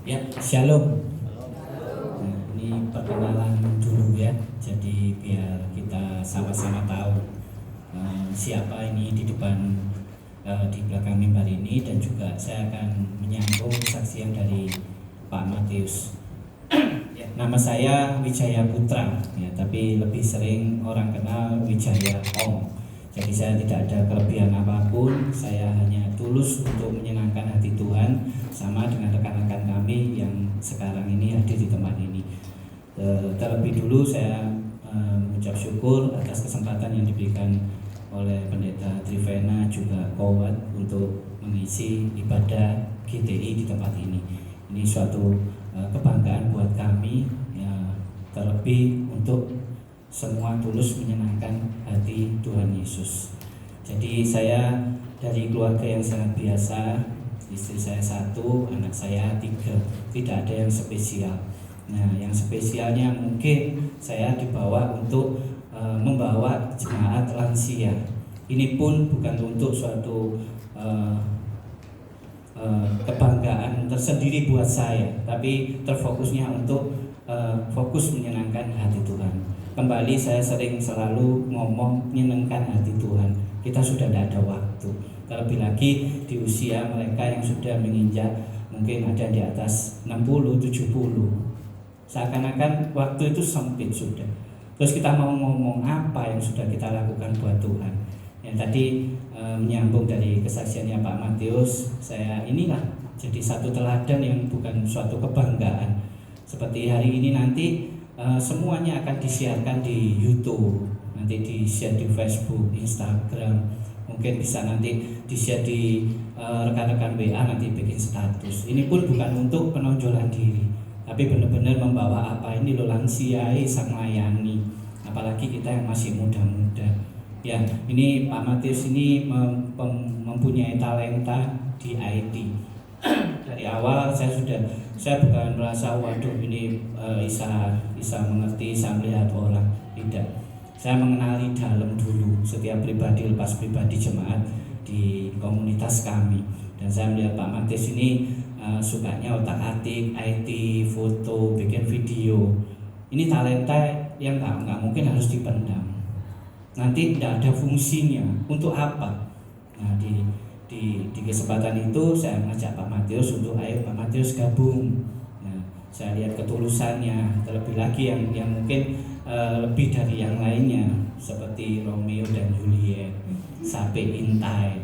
Ya, shalom. Nah, ini perkenalan dulu ya. Jadi biar kita sama-sama tahu siapa ini di depan di belakang mimbar ini, dan juga saya akan menyambung kesaksian dari Pak Matius. Ya, nama saya Wijaya Putra ya, tapi lebih sering orang kenal Wijaya Om. Jadi saya tidak ada kelebihan apapun, saya hanya tulus untuk menyenangkan hati Tuhan, sama dengan rekan-rekan kami yang sekarang ini hadir di tempat ini. Terlebih dulu saya mengucap syukur atas kesempatan yang diberikan oleh Pendeta Trivena juga Kowat untuk mengisi ibadah GTI di tempat ini. Ini suatu kebanggaan buat kami ya, terlebih untuk semua tulus menyenangkan hati Tuhan Yesus. Jadi saya dari keluarga yang sangat biasa, istri saya 1, anak saya 3, tidak ada yang spesial. Nah, yang spesialnya mungkin saya dibawa untuk membawa jemaat lansia. Ini pun bukan untuk suatu kebanggaan tersendiri buat saya, tapi terfokusnya untuk fokus menyenangkan hati Tuhan. Kembali saya selalu ngomong menyenangkan hati Tuhan. Kita sudah tidak ada waktu. Terlebih lagi di usia mereka yang sudah menginjak mungkin ada di atas 60, 70. Seakan-akan waktu itu sempit sudah. Terus kita mau ngomong apa yang sudah kita lakukan buat Tuhan. Yang tadi menyambung dari kesaksiannya Pak Matius, saya inilah jadi satu teladan yang bukan suatu kebanggaan. Seperti hari ini nanti semuanya akan disiarkan di YouTube, nanti di-share di Facebook, Instagram, mungkin bisa nanti di-share di rekan-rekan WA, nanti bikin status. Ini pun bukan untuk penonjolan diri, tapi benar-benar membawa apa ini lo lansia sang layani, apalagi kita yang masih muda-muda. Ya, ini Pak Matius ini mempunyai talenta di IT. Dari awal saya bukan merasa waduh ini bisa mengerti, bisa melihat orang, tidak. Saya mengenali dalam dulu setiap pribadi lepas pribadi jemaat di komunitas kami, dan saya melihat Pak Matius ini sukanya otak-atik, IT, foto, bikin video. Ini talenta yang nggak mungkin harus dipendam. Nanti tidak ada fungsinya. Untuk apa? Nah, di kesempatan itu saya mengajak Pak Matius untuk ayo Pak Matius gabung. Nah, saya lihat ketulusannya, terlebih lagi yang mungkin lebih dari yang lainnya seperti Romeo dan Juliet, sampai Intai.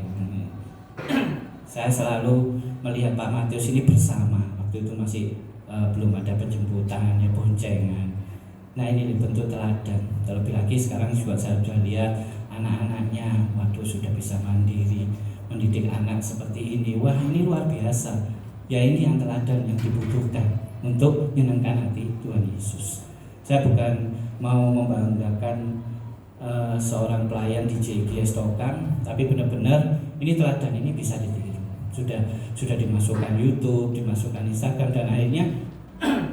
Saya selalu melihat Pak Matius ini bersama. Waktu itu masih belum ada penjemputannya, boncengan. Nah, ini bentuk teladan. Terlebih lagi sekarang juga saya sudah lihat anak-anaknya, waduh sudah bisa mandiri, mendidik anak seperti ini. Wah, ini luar biasa. Ya, ini yang teladan yang dibutuhkan untuk menyenangkan hati Tuhan Yesus. Saya bukan mau membanggakan seorang pelayan di JGS Tokang, tapi benar-benar ini teladan ini bisa ditiru. Sudah dimasukkan YouTube, dimasukkan Instagram, dan akhirnya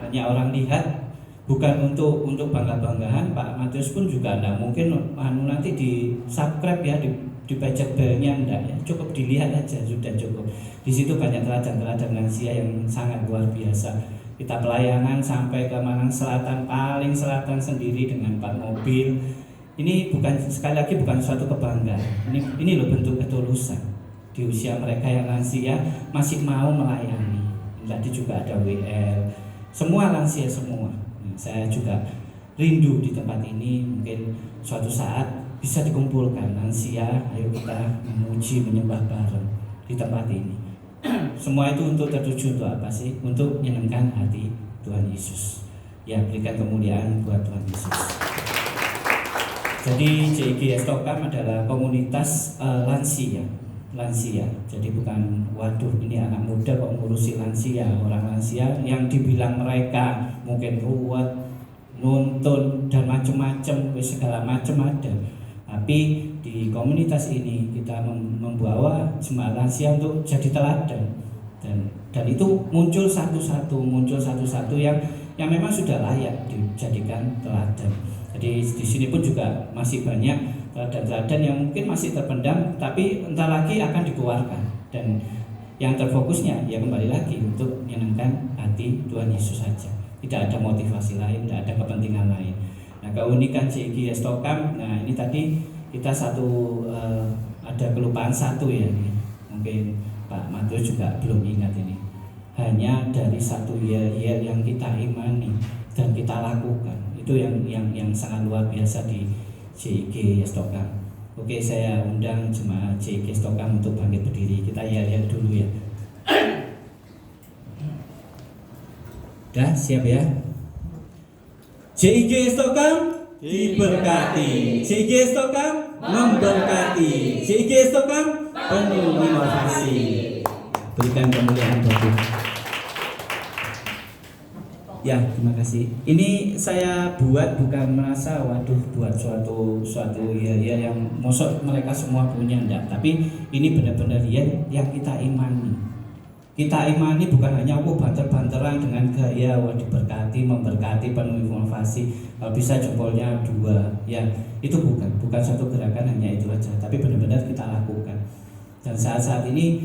banyak orang lihat. Bukan untuk bangga-banggahan, Pak Matius pun juga enggak mungkin nanti di subscribe ya, di pajak belnya enggak ya, cukup dilihat aja sudah cukup. Di situ banyak teladan-teladan lansia yang sangat luar biasa. Kita pelayanan sampai ke Malang Selatan, paling selatan sendiri dengan 4 mobil. Ini sekali lagi bukan suatu kebanggaan. Ini loh bentuk ketulusan. Di usia mereka yang lansia masih mau melayani. Tadi juga ada WL. Semua lansia semua. Saya juga rindu di tempat ini, mungkin suatu saat bisa dikumpulkan lansia, ayo kita memuji, menyembah bareng di tempat ini. Semua itu untuk tertuju untuk apa sih? Untuk menyenangkan hati Tuhan Yesus. Ya, berikan kemuliaan buat Tuhan Yesus. Jadi JGS Tokam adalah komunitas lansia. Jadi bukan waduh ini anak muda kok ngurusi lansia, orang lansia yang dibilang mereka mungkin ruwet, nuntun dan macam-macam, segala macam ada. Tapi di komunitas ini kita membawa jemaat lansia untuk jadi teladan, dan itu muncul satu-satu yang memang sudah layak dijadikan teladan. Jadi di sini pun juga masih banyak teladan-teladan yang mungkin masih terpendam, tapi entar lagi akan dikeluarkan. Dan Yang terfokusnya ya kembali lagi untuk menyenangkan hati Tuhan Yesus saja. Tidak ada motivasi lain, tidak ada kepentingan lain. Nah, keunikan JG Stokam, nah ini tadi kita ada kelupaan satu ya, mungkin Pak Matius juga belum ingat ini. Hanya dari satu yel yang kita imani dan kita lakukan, itu yang sangat luar biasa di JG Stokam. Oke, saya undang jemaat JG Stokam untuk bangkit berdiri. Kita yel dulu ya. Dah siap ya? JG Stokam diberkati, JG Stokam memberkati, JG Stokam penuh inovasi. Berikan kemuliaan buat Tuhan. Ya, terima kasih. Ini saya buat bukan merasa buat suatu ya yang mosok mereka semua punya, enggak, tapi ini benar-benar yang kita imani. Kita imani bukan hanya banter-banteran dengan gaya diberkati, memberkati, penuh inovasi, kalau bisa jempolnya 2, ya itu bukan suatu gerakan hanya itu aja, tapi benar-benar kita lakukan. Dan saat ini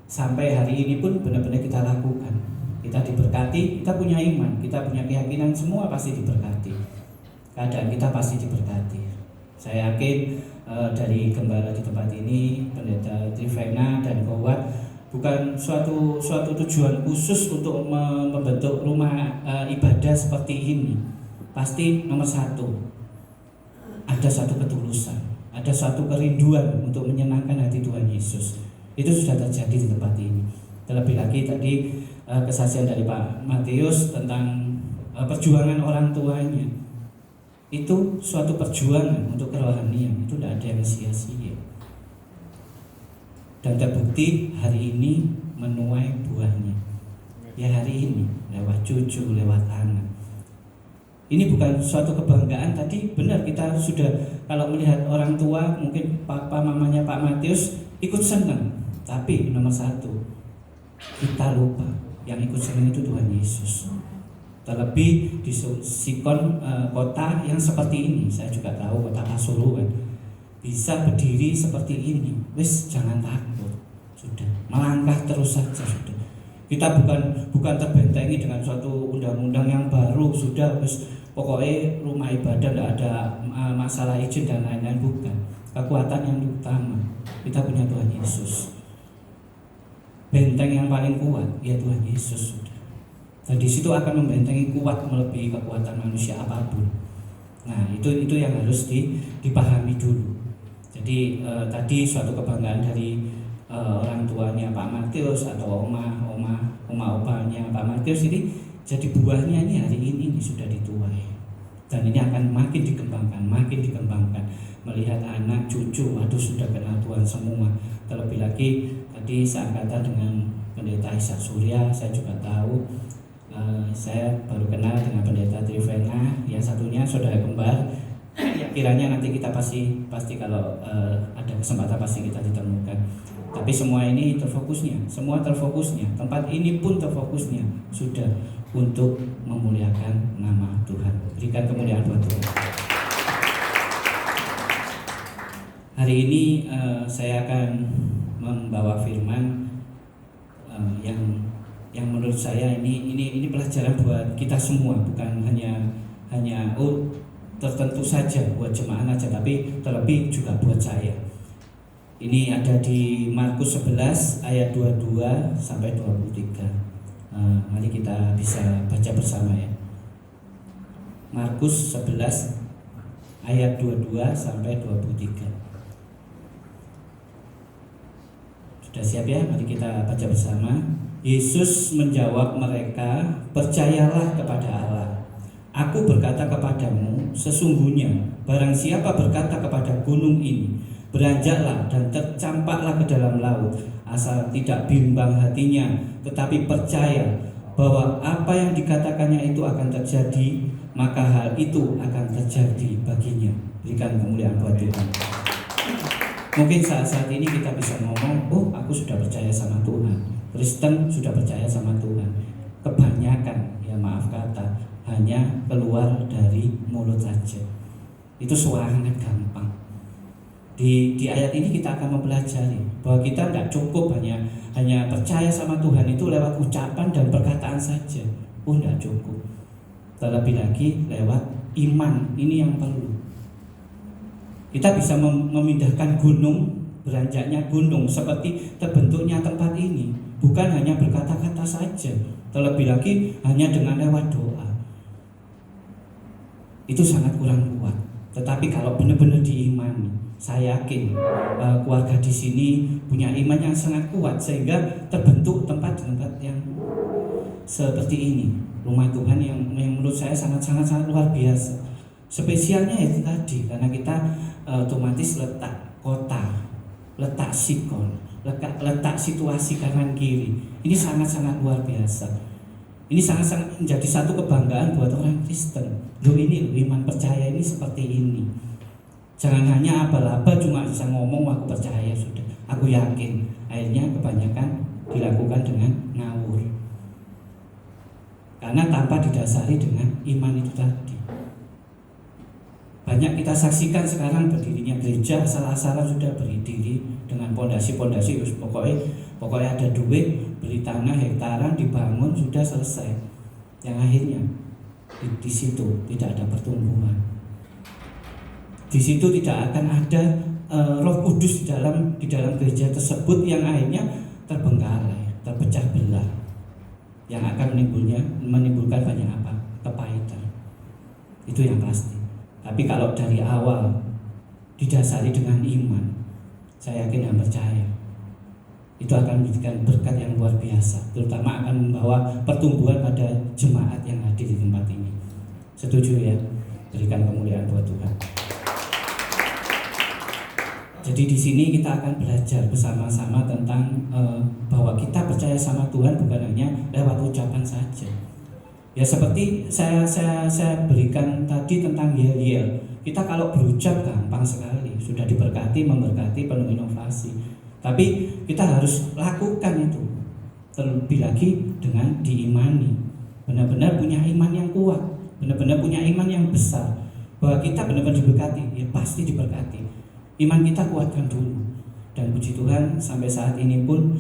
sampai hari ini pun benar-benar kita lakukan. Kita diberkati, kita punya iman, kita punya keyakinan semua pasti diberkati. Keadaan kita pasti diberkati. Saya yakin dari gembala di tempat ini, Pendeta Trivena dan Kowat, bukan suatu tujuan khusus untuk membentuk rumah ibadah seperti ini. Pasti nomor satu, ada satu ketulusan, ada satu kerinduan untuk menyenangkan hati Tuhan Yesus. Itu sudah terjadi di tempat ini. Terlebih lagi tadi kesaksian dari Pak Matius tentang perjuangan orang tuanya. Itu suatu perjuangan untuk kerohanian, itu tidak ada yang sia-sia. Dan terbukti hari ini menuai buahnya. Ya hari ini lewat cucu, lewat anak. Ini bukan suatu kebanggaan, tadi benar kita sudah kalau melihat orang tua mungkin papa mamanya Pak Matius ikut senang. Tapi nomor satu, kita lupa yang ikut senang itu Tuhan Yesus. Terlebih di Sikon, kota yang seperti ini, saya juga tahu kota Pasuruan, bisa berdiri seperti ini. Wis jangan takut, sudah melangkah terus saja sudah. Kita bukan terbentengi dengan suatu undang-undang yang baru, sudah wis pokoknya rumah ibadah tidak ada masalah izin dan lain-lain, bukan. Kekuatan yang utama kita punya Tuhan Yesus. Benteng yang paling kuat ya Tuhan Yesus sudah. Dan di situ akan membentengi kuat melebihi kekuatan manusia apapun. Nah itu yang harus dipahami dulu. Jadi tadi suatu kebanggaan dari orang tuanya Pak Matius atau opanya Pak Matius ini jadi buahnya ini hari ini sudah dituai. Dan ini akan makin dikembangkan. Melihat anak cucu, waduh sudah kenal Tuhan semua. Terlebih lagi tadi seangkatan dengan Pendeta Ishak Surya, saya juga tahu. Saya baru kenal dengan Pendeta Trivena, yang satunya saudara kembar. Ya, kiranya nanti kita pasti kalau ada kesempatan pasti kita ditemukan. Tapi semua ini semua terfokusnya, tempat ini pun terfokusnya sudah untuk memuliakan nama Tuhan. Berikan kemuliaan buat Tuhan. Hari ini saya akan membawa firman yang menurut saya ini pelajaran buat kita semua, bukan hanya tertentu saja buat jemaat aja, tapi terlebih juga buat saya. Ini ada di Markus 11 ayat 22 sampai 23. Mari kita bisa baca bersama ya. Markus 11 ayat 22 sampai 23. Sudah siap ya? Mari kita baca bersama. Yesus menjawab mereka, "Percayalah kepada Allah. Aku berkata kepadamu, sesungguhnya barang siapa berkata kepada gunung ini, beranjaklah dan tercampaklah ke dalam laut, asal tidak bimbang hatinya, tetapi percaya bahwa apa yang dikatakannya itu akan terjadi, maka hal itu akan terjadi baginya." Berikan kemuliaan buat Tuhan. Mungkin saat ini kita bisa ngomong, oh aku sudah percaya sama Tuhan, Kristen sudah percaya sama Tuhan. Kebanyakan, ya maaf kata, hanya keluar dari mulut saja. Itu sangat gampang. Di ayat ini kita akan mempelajari bahwa kita tidak cukup hanya percaya sama Tuhan itu lewat ucapan dan perkataan saja. Tidak cukup. Terlebih lagi lewat iman, ini yang perlu. Kita bisa memindahkan gunung, beranjaknya gunung seperti terbentuknya tempat ini, bukan hanya berkata-kata saja, terlebih lagi hanya dengan lewat doa. Itu sangat kurang kuat. Tetapi kalau benar-benar diimani, saya yakin keluarga di sini punya iman yang sangat kuat sehingga terbentuk tempat-tempat yang seperti ini. Rumah Tuhan yang menurut saya sangat luar biasa. Spesialnya itu tadi karena kita otomatis letak kota, letak sikon, letak situasi kanan kiri. Ini sangat luar biasa. Ini sangat menjadi satu kebanggaan buat orang Kristen. Loh ini loh, iman percaya ini seperti ini. Jangan hanya abal-abal cuma bisa ngomong aku percaya sudah, aku yakin. Akhirnya kebanyakan dilakukan dengan ngawur. Karena tanpa didasari dengan iman itu tadi. Banyak kita saksikan sekarang berdirinya gereja asal-asalan sudah berdiri dengan pondasi-pondasi, pokoknya ada duit, beli tanah hektaran dibangun sudah selesai. Yang akhirnya di situ tidak ada pertumbuhan. Di situ tidak akan ada Roh Kudus di dalam gereja tersebut yang akhirnya terbengkalai, terpecah belah, yang akan menimbulkan banyak apa? Kepahitan. Itu yang pasti. Tapi kalau dari awal didasari dengan iman, saya yakin dan percaya itu akan memberikan berkat yang luar biasa, terutama akan membawa pertumbuhan pada jemaat yang hadir di tempat ini. Setuju ya? Berikan kemuliaan buat Tuhan. Jadi di sini kita akan belajar bersama-sama tentang bahwa kita percaya sama Tuhan bukan hanya lewat ucapan saja. Ya seperti saya berikan tadi tentang yel-yel. Kita kalau berucap gampang sekali, sudah diberkati, memberkati, penuh inovasi. Tapi kita harus lakukan itu. Terlebih lagi dengan diimani. Benar-benar punya iman yang kuat, benar-benar punya iman yang besar. Bahwa kita benar-benar diberkati, ya pasti diberkati. Iman kita kuatkan dulu. Dan puji Tuhan sampai saat ini pun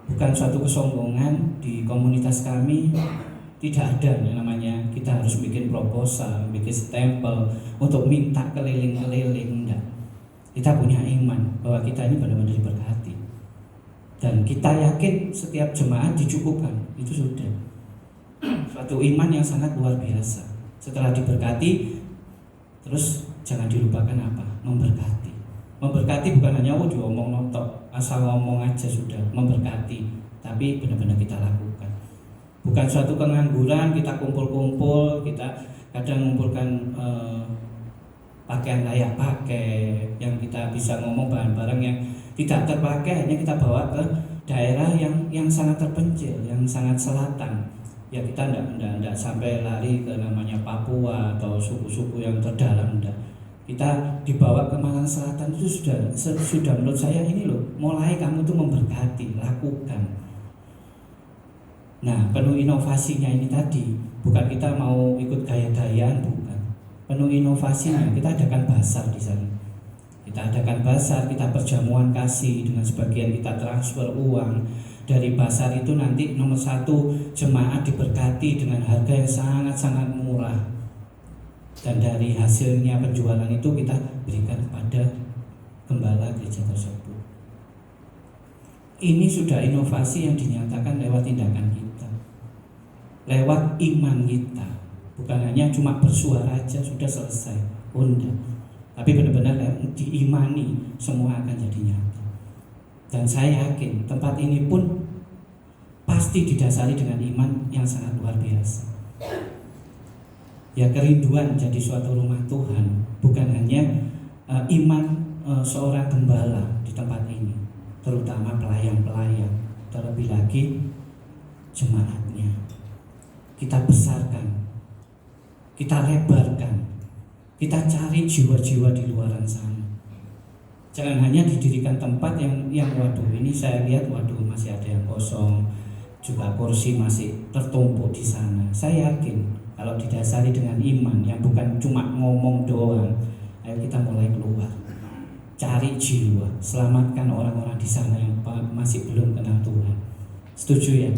bukan suatu kesombongan di komunitas kami. Tidak ada yang namanya kita harus bikin proposal, bikin stempel untuk minta keliling-keliling. Enggak. Kita punya iman bahwa kita ini benar-benar diberkati. Dan kita yakin setiap jemaat dicukupkan. Itu sudah suatu iman yang sangat luar biasa. Setelah diberkati, terus jangan dilupakan apa? Memberkati. Memberkati bukan hanya diomong notok, asal ngomong aja sudah memberkati, tapi benar-benar kita lakukan. Bukan suatu pengangguran, kita kumpul-kumpul, kita kadang mengumpulkan pakaian layak pakai, yang kita bisa ngomong bahan-barang yang tidak terpakai, hanya kita bawa ke daerah yang sangat terpencil, yang sangat selatan. Ya kita tidak sampai lari ke namanya Papua atau suku-suku yang terdalam, enggak. Kita dibawa ke Malang Selatan itu sudah menurut saya ini loh, mulai kamu tuh memberkati, lakukan. Nah, penuh inovasinya ini tadi, bukan kita mau ikut gaya-gayaan, bukan. Penuh inovasinya, kita adakan basar di sana. Kita adakan basar, kita perjamuan kasih, dengan sebagian kita transfer uang. Dari basar itu nanti nomor 1 jemaat diberkati dengan harga yang sangat murah. Dan dari hasilnya penjualan itu kita berikan kepada gembala gereja tersebut. Ini sudah inovasi yang dinyatakan lewat tindakan kita, lewat iman kita. Bukan hanya cuma bersuara aja sudah selesai, enggak. Tapi benar-benar diimani, semua akan jadi nyata. Dan saya yakin tempat ini pun pasti didasari dengan iman yang sangat luar biasa. Ya kerinduan jadi suatu rumah Tuhan bukan hanya iman seorang gembala di tempat ini, terutama pelayan-pelayan, terlebih lagi jemaatnya. Kita besarkan, kita lebarkan, kita cari jiwa-jiwa di luaran sana. Jangan hanya didirikan tempat yang waduh ini saya lihat waduh masih ada yang kosong, juga kursi masih tertumpuk di sana. Saya yakin kalau didasari dengan iman yang bukan cuma ngomong doang, ayo kita mulai keluar. cari jiwa, selamatkan orang-orang di sana yang masih belum kenal Tuhan. Setuju ya?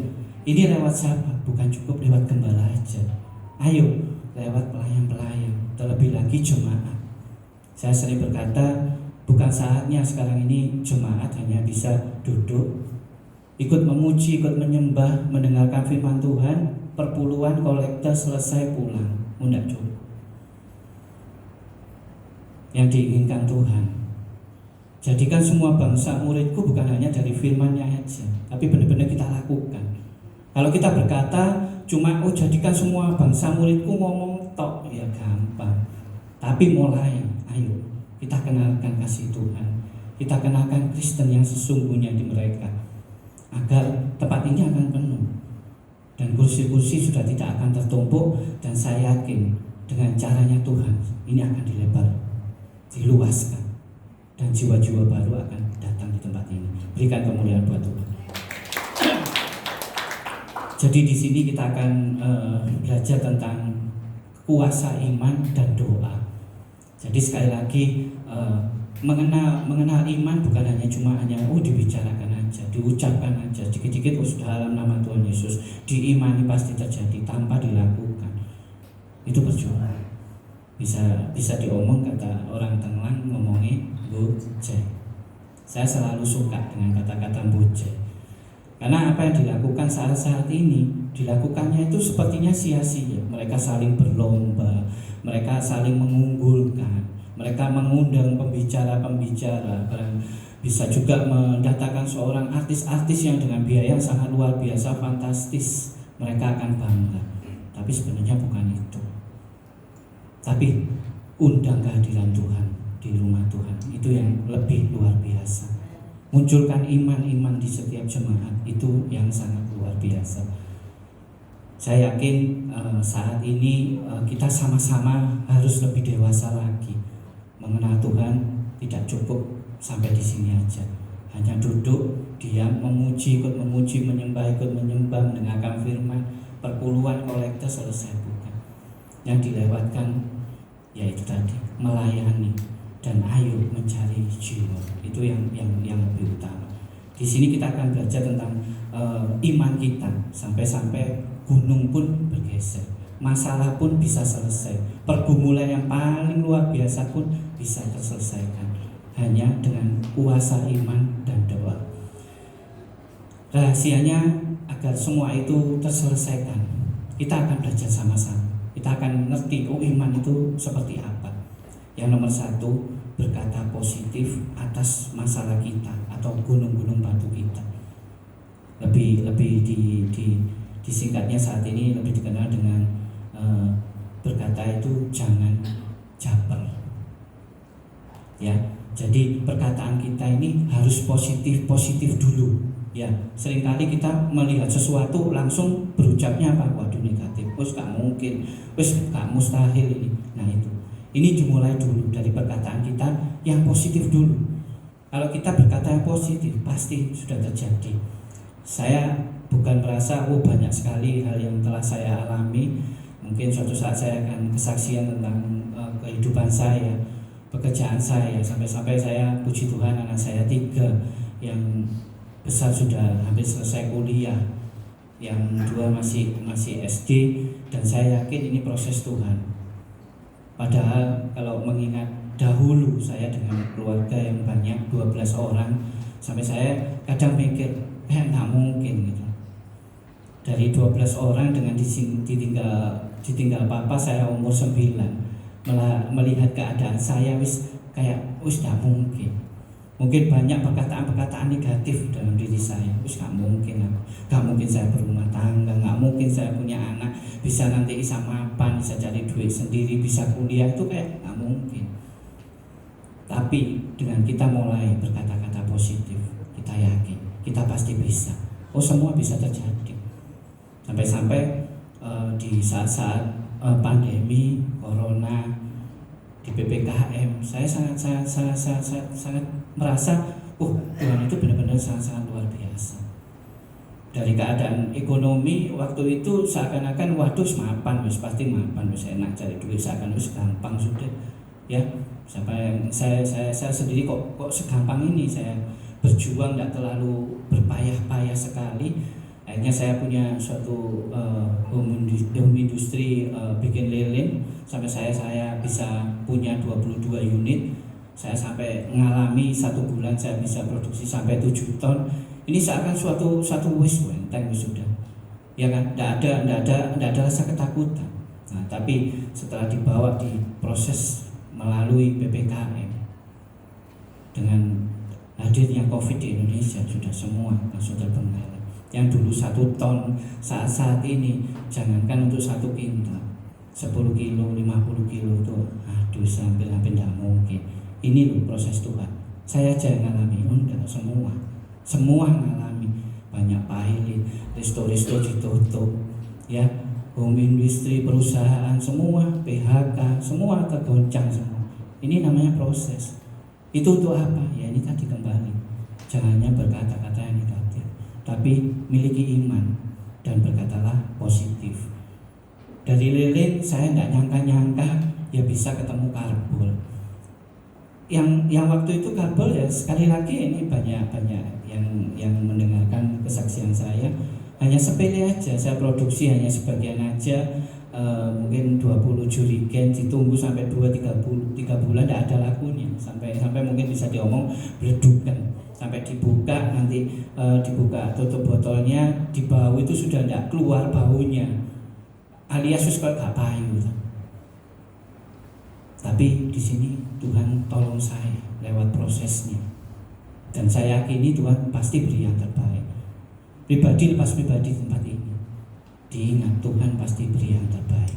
Ini lewat siapa? Bukan cukup lewat gembala aja. Ayo lewat pelayan-pelayan, terlebih lagi jemaat. Saya sering berkata, bukan saatnya sekarang ini jemaat hanya bisa duduk, ikut memuji, ikut menyembah, mendengarkan firman Tuhan, perpuluhan, kolektor, selesai pulang. Tidak cukup. Yang diinginkan Tuhan, jadikan semua bangsa muridku bukan hanya dari firman-Nya aja, tapi benar-benar kita lakukan. Kalau kita berkata cuma jadikan semua bangsa muridku ngomong tok, ya gampang. Tapi mulai, ayo kita kenalkan kasih Tuhan, kita kenalkan Kristen yang sesungguhnya di mereka, agar tempat ini akan penuh dan kursi-kursi sudah tidak akan tertumpuk. Dan saya yakin dengan caranya Tuhan ini akan dilebar, diluaskan, dan jiwa-jiwa baru akan datang di tempat ini. Berikan kemuliaan buat Tuhan. Jadi di sini kita akan belajar tentang kuasa iman dan doa. Jadi sekali lagi mengenal iman bukan hanya dibicarakan aja, diucapkan aja, dikit-dikit sudah dalam nama Tuhan Yesus, diimani pasti terjadi tanpa dilakukan. Itu perjuangan. Bisa diomong, kata orang Tenglang ngomongnya bujek. Saya selalu suka dengan kata-kata bujek. Karena apa yang dilakukan saat-saat ini, dilakukannya itu sepertinya sia-sia. Mereka saling berlomba, mereka saling mengunggulkan, mereka mengundang pembicara-pembicara, bisa juga mendatangkan seorang artis-artis yang dengan biaya yang sangat luar biasa, fantastis. Mereka akan bangga. Tapi sebenarnya bukan itu. Tapi undang kehadiran Tuhan di rumah Tuhan, itu yang lebih luar biasa. Munculkan iman-iman di setiap jemaat, itu yang sangat luar biasa. Saya yakin saat ini kita sama-sama harus lebih dewasa lagi. Mengenal Tuhan tidak cukup sampai di sini aja, hanya duduk, diam, memuji, ikut memuji, menyembah, ikut menyembah, mendengarkan firman, perpuluhan, kolektor, selesai. Bukan. Yang dilewatkan yaitu tadi melayani dan ayo mencari jiwa. Itu yang lebih utama. Di sini kita akan belajar tentang iman kita, sampai gunung pun bergeser, masalah pun bisa selesai, pergumulan yang paling luar biasa pun bisa terselesaikan hanya dengan kuasa iman dan doa. Rahasianya agar semua itu terselesaikan, kita akan belajar sama-sama. Kita akan ngerti iman itu seperti apa. Yang nomor satu, berkata positif atas masalah kita atau gunung-gunung batu kita. Lebih disingkatnya saat ini lebih dikenal dengan berkata itu jangan caper. Ya, jadi perkataan kita ini harus positif dulu. Ya, seringkali kita melihat sesuatu langsung berucapnya apa? Waduh, negatif. Wes gak mungkin, wes gak mustahil ini. Nah itu. Ini dimulai dulu dari perkataan kita yang positif dulu. Kalau kita berkata yang positif, pasti sudah terjadi. Saya bukan merasa banyak sekali hal yang telah saya alami. Mungkin suatu saat saya akan kesaksian tentang kehidupan saya, pekerjaan saya, sampai-sampai saya, puji Tuhan, anak saya 3 yang besar sudah hampir selesai kuliah, yang 2 masih SD, dan saya yakin ini proses Tuhan. Padahal kalau mengingat dahulu saya dengan keluarga yang banyak 12 orang, sampai saya kadang mikir nggak mungkin gitu. Dari 12 orang dengan ditinggal papa saya umur 9, melihat keadaan saya wis nggak mungkin. Mungkin banyak perkataan-perkataan negatif dalam diri saya. Nggak mungkin saya berumah tangga, nggak mungkin saya punya anak, bisa nanti bisa mapan, bisa cari duit sendiri, bisa kuliah, itu kayak nggak mungkin. Tapi dengan kita mulai berkata-kata positif, kita yakin, kita pasti bisa. Semua bisa terjadi. Sampai-sampai di saat-saat pandemi corona, di PPKM, saya sangat merasa Tuhan itu benar-benar sangat luar biasa. Dari keadaan ekonomi waktu itu seakan-akan pasti mapan, wis enak cari duit, seakan wis gampang sudah. ya. Sampai saya sendiri kok segampang ini saya berjuang, tidak terlalu berpayah-payah sekali. Akhirnya saya punya suatu home industry bikin lilin, sampai saya bisa punya 22 unit. Saya sampai mengalami 1 bulan saya bisa produksi sampai 7 ton. Ini seakan suatu wis enteng sudah, ya kan? Tidak ada rasa ketakutan. Nah, tapi setelah dibawa di proses melalui PPKM, dengan hadirnya COVID di Indonesia, sudah semua langsung terbengkalai. Yang dulu 1 ton saat ini jangankan untuk 1 kintal, 10 kilo, 50 kilo itu aduh hampir tidak mungkin. Ini loh proses Tuhan. Saya aja ngalami, enggak, semua ngalami. Banyak pilot, resto ditutup, ya, home industry, perusahaan semua PHK, semua tergoncang semua. Ini namanya proses. Itu untuk apa? Ya ini tadi kembali, jangannya berkata-kata yang negatif, tapi miliki iman dan berkatalah positif. Dari lilin saya tidak nyangka ya bisa ketemu karbol. Yang waktu itu karbol, ya sekali lagi ini banyak yang mendengarkan kesaksian saya, hanya sepele aja, saya produksi hanya sebagian aja. Mungkin 20 jerigen ditunggu sampai 2-3 bulan tidak ada lakunya, sampai mungkin bisa diomong beledukan, sampai dibuka nanti dibuka tutup botolnya, di bau itu sudah tidak keluar baunya, alias sudah gak payu. Tapi di sini Tuhan tolong saya lewat prosesnya, dan saya yakini Tuhan pasti beri yang terbaik. Pribadi lepas pribadi tempat ini, diingat Tuhan pasti beri yang terbaik.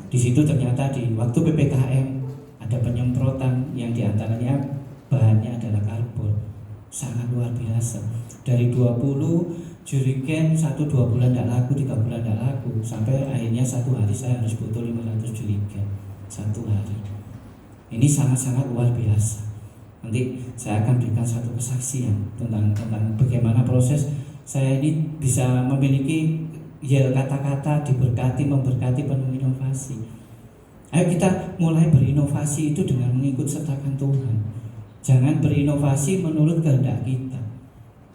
Di situ ternyata di waktu PPKM ada penyemprotan yang diantaranya bahannya adalah karbol, sangat luar biasa. Dari 20 jerigen 1-2 bulan tidak laku, 3 bulan tidak laku, sampai akhirnya 1 hari saya harus butuh 500 jerigen 1 hari. Ini sangat-sangat luar biasa. Nanti saya akan berikan satu kesaksian tentang bagaimana proses saya ini bisa memiliki, ya, kata-kata diberkati, memberkati, penuh inovasi. Ayo kita mulai berinovasi itu dengan mengikut sertakan Tuhan. Jangan berinovasi menurut kehendak kita,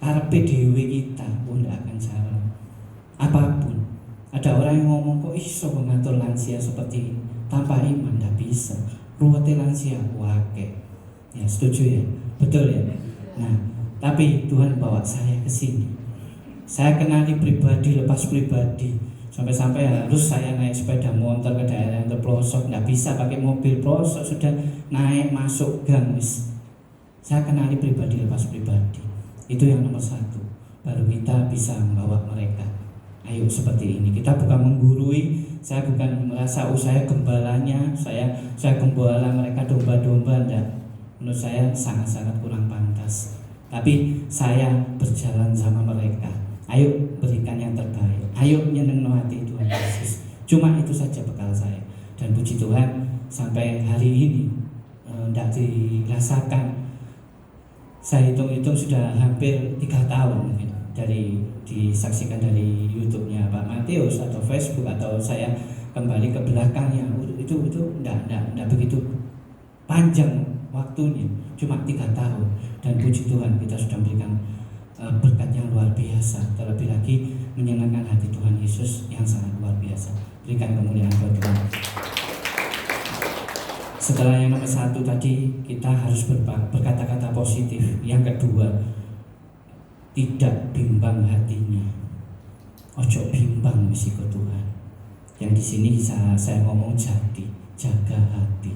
karepe dhewe kita, tidak akan jalan. Apapun, ada orang yang ngomong kok iso mengatur lansia seperti ini, tanpa iman tidak bisa. Ruwete lansia wake. Ya, setuju ya? Betul ya? Nah, tapi Tuhan bawa saya ke sini. Saya kenali pribadi lepas pribadi, sampai harus saya naik sepeda motor ke daerah yang terpelosok, nggak bisa pakai mobil, pelosok sudah naik masuk gang. Saya kenali pribadi lepas pribadi. Itu yang nomor 1. Baru kita bisa membawa mereka. Ayo seperti ini. Kita bukan menggurui. Saya bukan merasa saya gembalanya, saya gembala mereka domba-domba, enggak. Menurut saya sangat-sangat kurang pantas. Tapi saya berjalan sama mereka. Ayo berikan yang terbaik. Ayo nyenengno hati Tuhan Yesus. Cuma itu saja bekal saya. Dan puji Tuhan sampai hari ini tidak dirasakan. Saya hitung-hitung sudah hampir 3 tahun mungkin, dari disaksikan dari YouTube-nya Pak Matius atau Facebook, atau saya kembali ke belakangnya, itu tidak begitu panjang waktunya, cuma 3 tahun. Dan puji Tuhan kita sudah memberikan berkat yang luar biasa, terlebih lagi menyenangkan hati Tuhan Yesus yang sangat luar biasa. Berikan kemuliaan buat Tuhan. Setelah yang nomor 1 tadi, kita harus berkata-kata positif. Yang kedua, tidak bimbang hatinya. Ojo bimbang risiko Tuhan. Yang di sini saya ngomong jaga hati.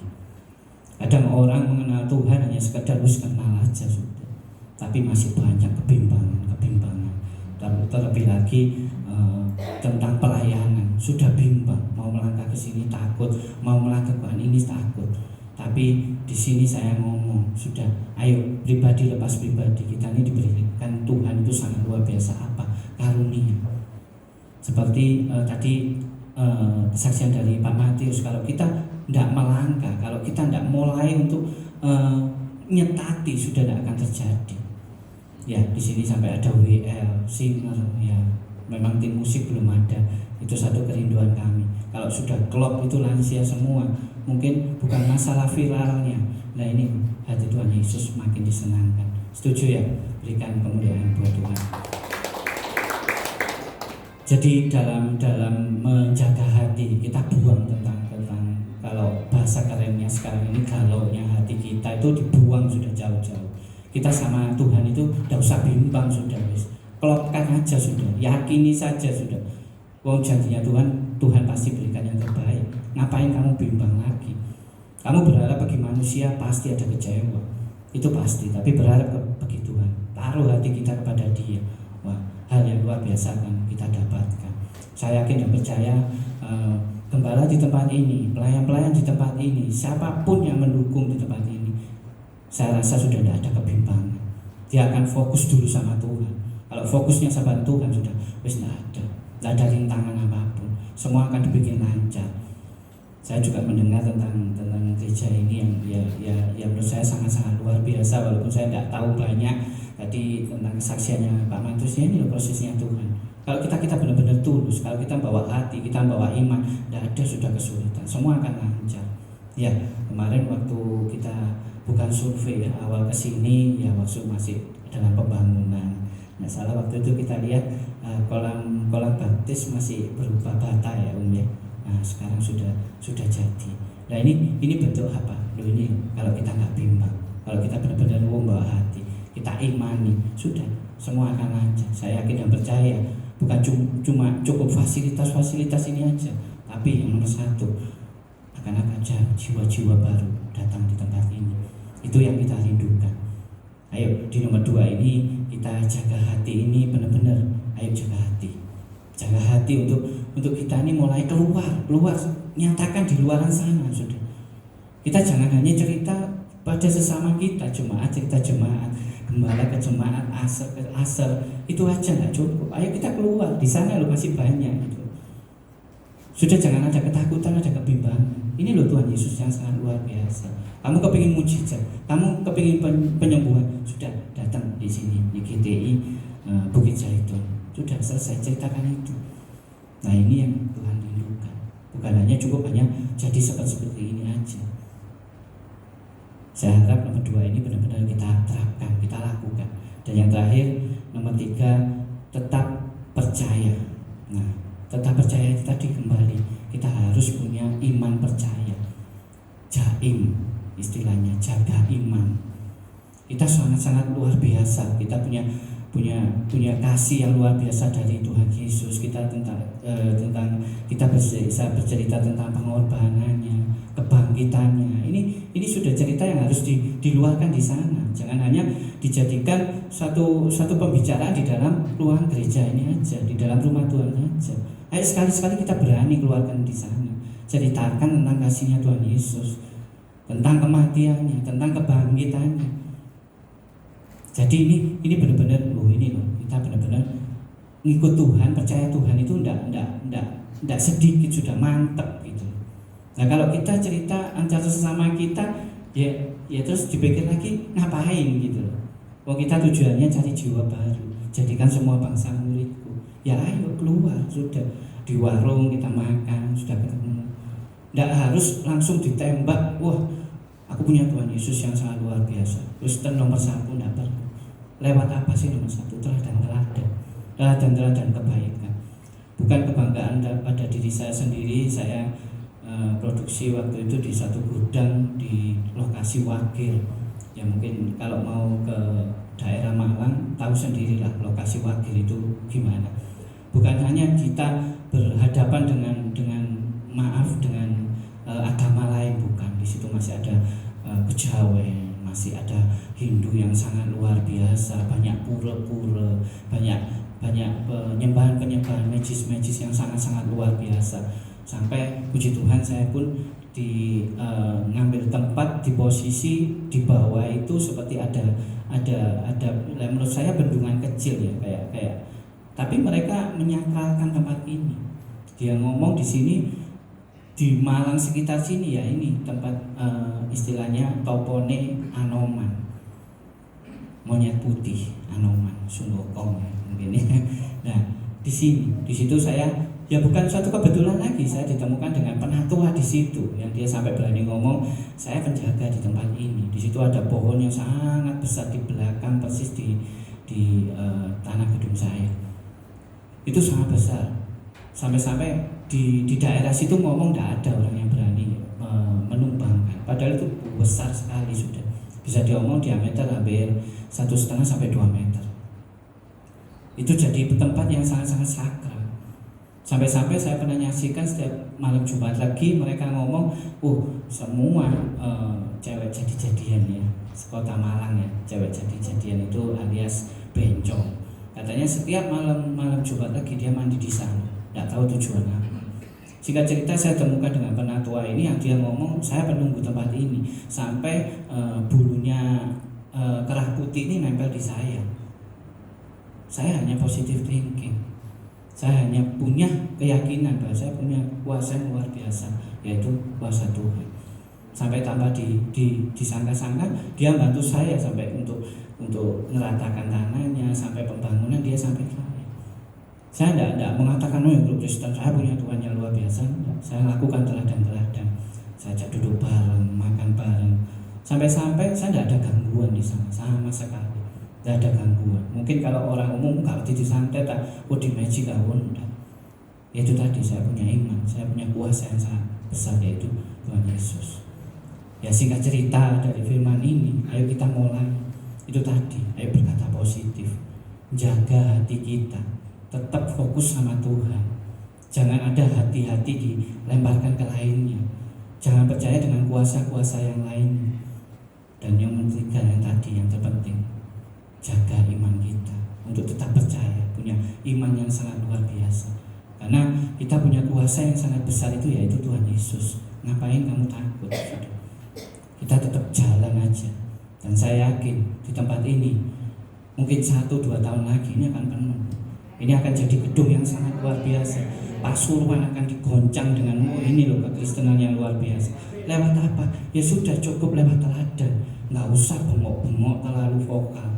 Kadang orang mengenal Tuhan hanya sekedar kenal aja sudah, tapi masih banyak kebimbangan. Terlebih lagi tentang pelayanan, sudah bimbang, mau melangkah ke sini takut, mau melangkah ke ini takut. Tapi di sini saya ngomong, sudah, ayo pribadi lepas pribadi, kita ini diberikan Tuhan itu sangat luar biasa, apa? Karunia. Seperti tadi kesaksian dari Pak Matius, kalau kita tidak melangkah, kalau kita tidak mulai untuk nyetati, sudah tidak akan terjadi. Ya, di sini sampai ada WL, singer, ya, memang tim musik belum ada. Itu satu kerinduan kami. Kalau sudah klop itu lansia semua, mungkin bukan masalah viralnya. Nah ini hati Tuhan Yesus makin disenangkan. Setuju ya? Berikan kemuliaan buat Tuhan. Jadi dalam menjaga hati kita buang tentang kalau bahasa kerennya sekarang ini galaunya hati kita itu dibuang sudah jauh-jauh. Kita sama Tuhan itu tidak usah bimbang sudah, klopkan aja sudah, yakini saja sudah. Wong janjinya Tuhan pasti berikan yang terbaik. Ngapain kamu bimbang lagi? Kamu berharap bagi manusia pasti ada kecewa, itu pasti. Tapi berharap bagi Tuhan, taruh hati kita kepada Dia. Wah, hal yang luar biasa akan kita dapatkan. Saya yakin dan percaya gembala di tempat ini, pelayan-pelayan di tempat ini, siapapun yang mendukung di tempat ini, saya rasa sudah tidak ada kebimbangan. Dia akan fokus dulu sama Tuhan. Kalau fokusnya sama Tuhan sudah, wis tidak ada rintangan apapun. Semua akan dibikin lancar. Saya juga mendengar tentang gereja ini yang menurut saya sangat-sangat luar biasa, walaupun saya tidak tahu banyak tadi tentang kesaksiannya Pak Mantus. Ini loh prosesnya Tuhan. Kalau kita benar-benar tulus, kalau kita bawa hati, kita bawa iman, tidak ada sudah kesulitan, semua akan lancar. Ya, kemarin waktu kita bukan survei ya, awal kesini ya waktu masih dalam pembangunan. Nggak salah waktu itu kita lihat kolam baptis masih berupa bata ya ya. Nah sekarang sudah jadi. Nah ini bentuk apa? Loh ini kalau kita nggak bimbang, kalau kita benar-benar membawa hati, kita imani, sudah semua akan lancar. Saya yakin dan percaya. Bukan cuma cukup fasilitas ini aja, tapi yang nomor satu akan ada jiwa-jiwa baru datang di tempat ini. Itu yang kita rindukan. Ayo di nomor 2 ini kita jaga hati ini benar-benar. Ayo jaga hati untuk kita ini mulai keluar nyatakan di luaran sana sudah. Kita jangan hanya cerita pada sesama kita, cerita jemaat, gembala ke jemaat, asar ke asar, itu aja nggak cukup. Ayo kita keluar, di sana lo masih banyak gitu. Sudah jangan ada ketakutan, ada kebimbangan. Ini loh Tuhan Yesus yang sangat luar biasa. Kamu kepingin mujizat, kamu kepingin penyembuhan, sudah datang di sini di GTI Bukit Zaitun. Sudah selesai, ceritakan itu. Nah ini yang Tuhan rindukan. Bukan hanya cukup jadi seperti ini aja. Saya harap nomor 2 ini benar-benar kita terapkan, kita lakukan. Dan yang terakhir, nomor 3, tetap percaya. Nah, tetap percaya itu tadi kembali, kita harus punya iman percaya. Jaim, istilahnya jaga iman. Kita sangat-sangat luar biasa. Kita punya kasih yang luar biasa dari Tuhan Yesus. Kita kita bisa bercerita tentang pengorbanannya, kebangkitannya. Ini sudah cerita yang harus diluarkan di sana. Jangan hanya dijadikan satu pembicaraan di dalam ruang gereja ini aja, di dalam rumah Tuhan aja. Ayo sekali-sekali kita berani keluarkan di sana. Ceritakan tentang kasihnya Tuhan Yesus, tentang kematiannya, tentang kebangkitannya. Jadi ini benar-benar kita benar-benar ngikut Tuhan, percaya Tuhan itu enggak sedikit, sudah mantap gitu. Nah kalau kita cerita antar sesama kita ya terus dipikir lagi ngapain gitu. Wong kita tujuannya cari jiwa baru, jadikan semua bangsa muridku. Ya ayo keluar, sudah di warung kita makan, sudah ketemu. Enggak harus langsung ditembak. Wah, aku punya Tuhan Yesus yang sangat luar biasa. Kristen nomor 1 enggak perlu. Lewat apa sih nomor 1? Teladan kebaikan. Bukan kebanggaan pada diri saya sendiri. Saya produksi waktu itu di satu gudang di lokasi Wakil. Ya mungkin kalau mau ke daerah Malang tahu sendirilah lokasi Wakil itu gimana. Bukan hanya kita berhadapan dengan agama lain, bukan. Di situ masih ada kejawen, masih ada Hindu yang sangat luar biasa, banyak pura-pura, banyak penyembahan magis yang sangat luar biasa. Sampai puji Tuhan saya pun ngambil tempat di posisi di bawah itu seperti ada menurut saya bendungan kecil ya kayak tapi mereka menyakralkan tempat ini. Dia ngomong di sini di Malang sekitar sini ya ini tempat istilahnya topone Anoman, monyet putih Anoman, Sundokong mungkin ya. Nah di situ saya Ya bukan suatu kebetulan lagi, saya ditemukan dengan penatua di situ yang dia sampai berani ngomong, saya penjaga di tempat ini. Di situ ada pohon yang sangat besar di belakang persis di tanah gedung saya. Itu sangat besar. Sampai-sampai di daerah situ ngomong tidak ada orang yang berani menumbangkan. Padahal itu besar sekali sudah. Bisa diomong diameter hampir 1,5 sampai 2 meter. Itu jadi tempat yang sangat-sangat sakral. Sampai-sampai saya pernah nyaksikan setiap malam Jumat lagi mereka ngomong, semua cewek jadi-jadian ya, sekota Malang ya, cewek jadi-jadian itu alias bencong. Katanya setiap malam Jumat lagi dia mandi di sana, tidak tahu tujuan apa. Singkat cerita saya temukan dengan penatua ini yang dia ngomong, saya penunggu tempat ini sampai bulunya kerah putih ini nempel di saya. Saya hanya positive thinking. Saya hanya punya keyakinan bahwa saya punya kuasa yang luar biasa, yaitu kuasa Tuhan. Sampai tambah disangka-sangka dia bantu saya sampai untuk meratakan tanahnya, sampai pembangunan dia sampai selesai. Saya tidak mengatakan grup Kristen saya punya Tuhan yang luar biasa. Saya lakukan teladan-teladan. Saya ajak duduk bareng, makan bareng. Sampai-sampai saya tidak ada gangguan di sana sama sekali. Tidak ada gangguan. Mungkin kalau orang umum kalau di santet di magic enggak. Itu tadi saya punya iman, saya punya kuasa yang sangat besar yaitu Tuhan Yesus. Ya singkat cerita dari firman ini, ayo kita mulai. Itu tadi, ayo berkata positif. Jaga hati kita, tetap fokus sama Tuhan. Jangan ada hati-hati dilemparkan ke lainnya. Jangan percaya dengan kuasa-kuasa yang lain. Dan yang ketiga yang tadi yang terpenting, jaga iman kita untuk tetap percaya, punya iman yang sangat luar biasa. Karena kita punya kuasa yang sangat besar itu yaitu Tuhan Yesus. Ngapain kamu takut? Kita tetap jalan aja. Dan saya yakin di tempat ini mungkin 1-2 tahun lagi ini akan penuh. Ini akan jadi gedung yang sangat luar biasa. Pasuruan akan digoncang dengan ini loh kekristenan yang luar biasa. Lewat apa? Ya sudah cukup lewat teladan. Nggak usah bengok-bengok terlalu vokal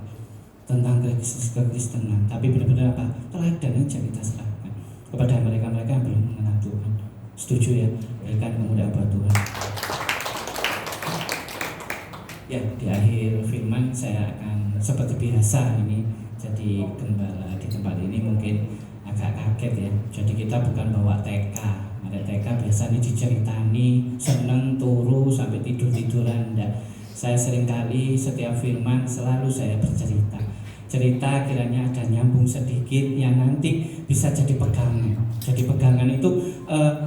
tentang kekristenan, tapi benar-benar apa? Teladan aja kita serahkan kepada mereka-mereka yang belum mengenal Tuhan. Setuju ya? Berikan kemudahan buat Tuhan. Ya, di akhir firman saya akan seperti biasa ini jadi gembala di tempat ini mungkin agak kaget ya. Jadi kita bukan bawa TK. Ada TK biasanya diceritani seneng turu sampai tidur-tiduran. Saya seringkali setiap firman selalu saya bercerita. Cerita kiranya ada nyambung sedikit yang nanti bisa jadi pegangan. Jadi pegangan itu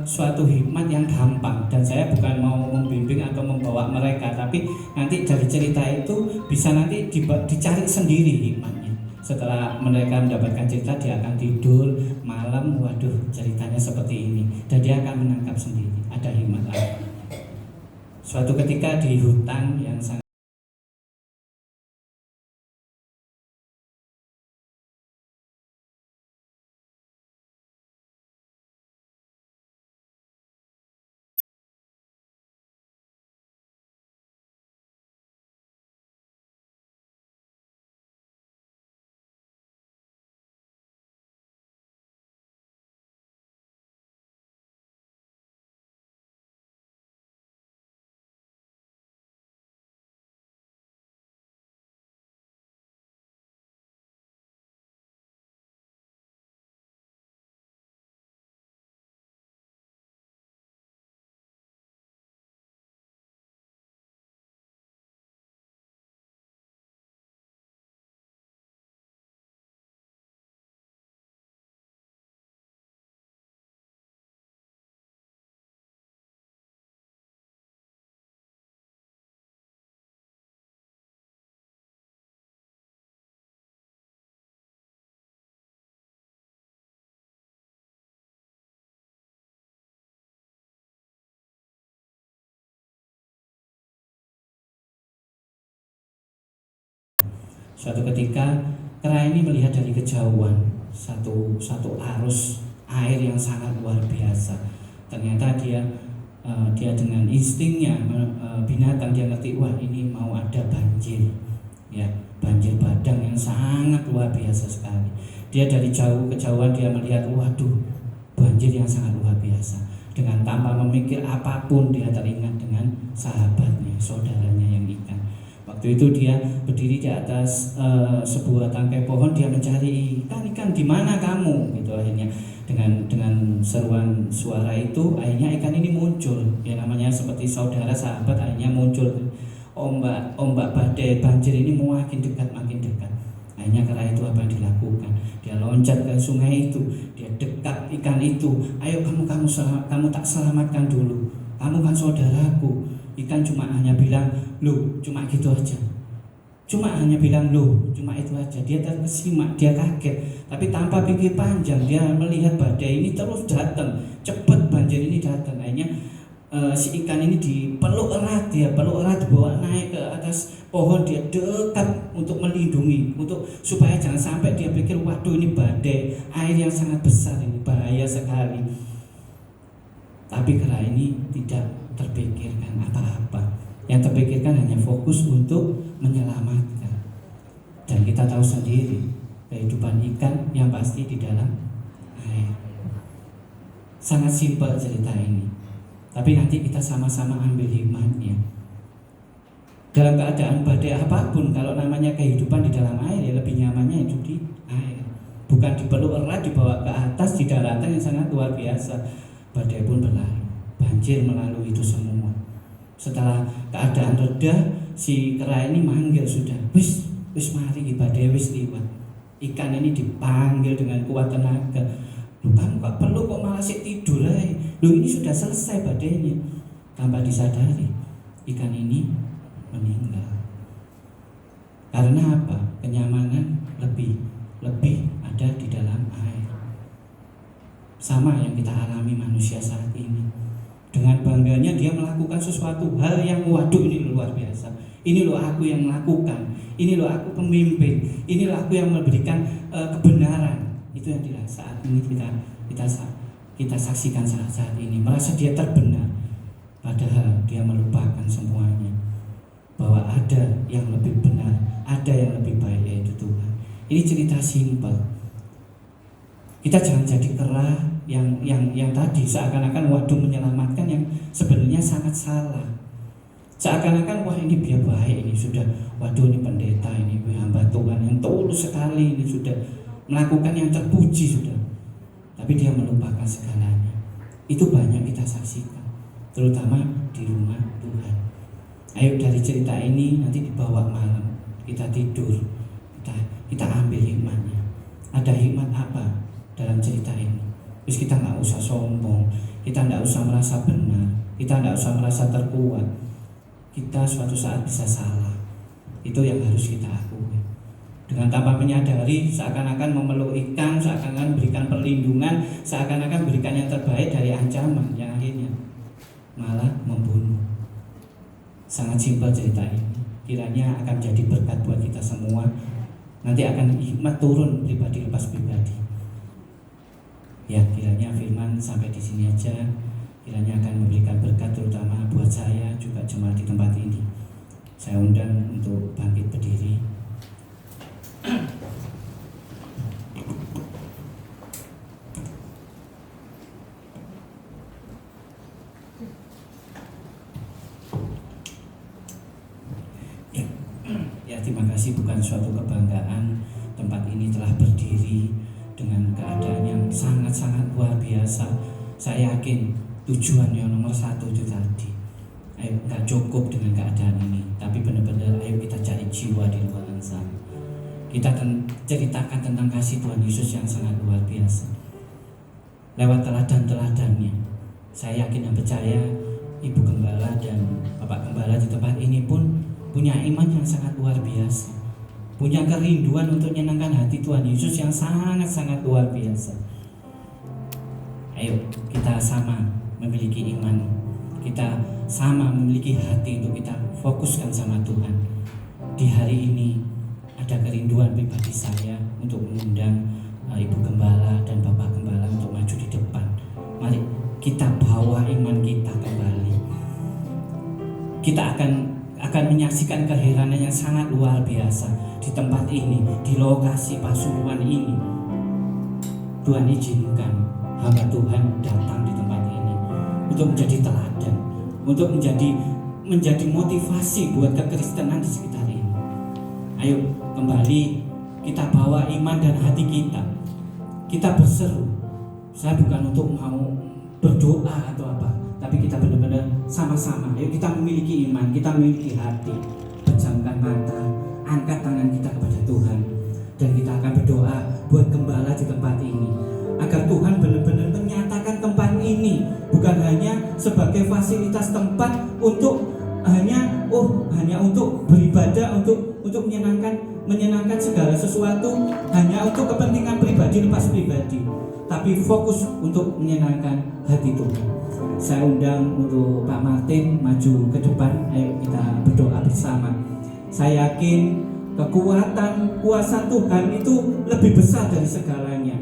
suatu hikmat yang gampang. Dan saya bukan mau membimbing atau membawa mereka, tapi nanti dari cerita itu bisa nanti dicari sendiri hikmatnya. Setelah mereka mendapatkan cerita, dia akan tidur malam, waduh ceritanya seperti ini. Dan dia akan menangkap sendiri ada hikmat apa. Suatu ketika di hutan yang sangat suatu ketika kera ini melihat dari kejauhan satu arus air yang sangat luar biasa. Ternyata dia dengan instingnya binatang dia ngerti, wah ini mau ada banjir, ya banjir bandang yang sangat luar biasa sekali. Dia dari jauh kejauhan dia melihat, waduh banjir yang sangat luar biasa. Dengan tanpa memikir apapun dia teringat dengan sahabatnya, saudaranya yang ikan. Waktu itu dia berdiri di atas sebuah tangkai pohon, dia mencari ikan di mana kamu gitu. Akhirnya dengan seruan suara itu akhirnya ikan ini muncul. Ya namanya seperti saudara sahabat, akhirnya muncul. Ombak badai banjir ini makin dekat. Akhirnya kala itu apa yang dilakukan? Dia loncat ke sungai itu, dia dekat ikan itu. Ayo kamu tak selamatkan dulu. Kamu kan saudaraku. Ikan cuma hanya bilang, "Loh, cuma gitu aja." Cuma hanya bilang, "Loh, cuma itu aja." Dia terkesima, dia kaget. Tapi tanpa pikir panjang, dia melihat badai ini terus datang. Cepat banjir ini datang. Akhirnya si ikan ini dipeluk erat, dibawa naik ke atas pohon, dia dekat untuk melindungi, supaya jangan sampai dia pikir, waduh ini badai, air yang sangat besar ini, bahaya sekali. Tapi kala ini tidak terpikirkan apa-apa. Yang terpikirkan hanya fokus untuk menyelamatkan. Dan kita tahu sendiri kehidupan ikan yang pasti di dalam air. Sangat simpel cerita ini. Tapi nanti kita sama-sama ambil hikmahnya. Dalam keadaan badai apapun, kalau namanya kehidupan di dalam air, ya lebih nyamannya hidup di air. Bukan dipeluk erat, dibawa ke atas di daratan yang sangat luar biasa. Badai pun berlalu, banjir melalui itu semua. Setelah keadaan reda, si kera ini manggil sudah, wis mari badai wis liwat. Ikan ini dipanggil dengan kuat tenaga. Loh, kamu gak perlu kok malah sik tidur aja. Loh, ini sudah selesai badainya. Tanpa disadari, ikan ini meninggal. Karena apa? Kenyamanan lebih ada di dalam air. Sama yang kita alami manusia saat ini. Dengan bangganya dia melakukan sesuatu hal yang waduh ini luar biasa. Ini loh aku yang melakukan. Ini loh aku pemimpin. Ini loh aku yang memberikan kebenaran. Itu yang saat ini kita saksikan saat ini. Merasa dia terbenar, padahal dia melupakan semuanya. Bahwa ada yang lebih benar, ada yang lebih baik, yaitu Tuhan. Ini cerita simpel. Kita jangan jadi kera yang tadi seakan-akan waduh menyelamatkan, yang sebenarnya sangat salah. Seakan-akan wah ini dia baik, ini sudah waduh ini pendeta, ini hamba Tuhan yang tulus sekali, ini sudah melakukan yang terpuji sudah. Tapi dia melupakan segalanya. Itu banyak kita saksikan, terutama di rumah Tuhan. Ayo dari cerita ini nanti dibawa malam, kita tidur, kita ambil hikmahnya. Ada hikmat apa dalam cerita ini? Terus kita nggak usah sombong, kita nggak usah merasa benar, kita nggak usah merasa terkuat. Kita suatu saat bisa salah. Itu yang harus kita akui. Dengan tanpa menyadari, seakan-akan memeluk ikan, seakan-akan berikan perlindungan, seakan-akan berikan yang terbaik dari ancaman, yang akhirnya malah membunuh. Sangat simpel cerita ini. Kiranya akan jadi berkat buat kita semua. Nanti akan hikmat turun pribadi lepas pribadi. Ya, kiranya firman sampai di sini aja. Kiranya akan memberikan berkat terutama buat saya juga jemaat di tempat ini. Saya undang untuk bangkit berdiri. Ya, terima kasih. Bukan suatu kebanggaan tempat ini telah berdiri dengan keadaan yang sangat-sangat luar biasa. Saya yakin tujuan yang nomor satu itu tadi. Ayo gak cukup dengan keadaan ini, tapi benar-benar ayo kita cari jiwa di luar sana. Kita ceritakan tentang kasih Tuhan Yesus yang sangat luar biasa. Lewat teladan-teladannya, saya yakin dan percaya Ibu Gembala dan Bapak Gembala di tempat ini pun punya iman yang sangat luar biasa. Punya kerinduan untuk menyenangkan hati Tuhan Yesus yang sangat-sangat luar biasa. Ayo kita sama memiliki iman, kita sama memiliki hati untuk kita fokuskan sama Tuhan. Di hari ini ada kerinduan pribadi saya untuk mengundang Ibu Gembala dan Bapak Gembala untuk maju di depan. Mari kita bawa iman kita kembali. Kita akan menyaksikan keheranan yang sangat luar biasa di tempat ini, di lokasi Pasuruan ini. Tuhan izinkan hamba Tuhan datang di tempat ini untuk menjadi teladan, untuk menjadi motivasi buat kekristenan di sekitar ini. Ayo kembali kita bawa iman dan hati kita. Kita berseru. Saya bukan untuk mau berdoa atau apa, tapi kita benar-benar sama-sama. Ayo kita memiliki iman, kita memiliki hati. Pejamkan mata, angkat tangan kita kepada Tuhan, dan kita akan berdoa buat gembala di tempat ini, agar Tuhan benar-benar menyatakan tempat ini bukan hanya sebagai fasilitas tempat untuk hanya untuk beribadah, untuk menyenangkan segala sesuatu, hanya untuk kepentingan pribadi, lepas pribadi, tapi fokus untuk menyenangkan hati Tuhan. Saya undang untuk Pak Martin maju ke depan. Ayo kita berdoa bersama. Saya yakin kekuatan kuasa Tuhan itu lebih besar dari segalanya.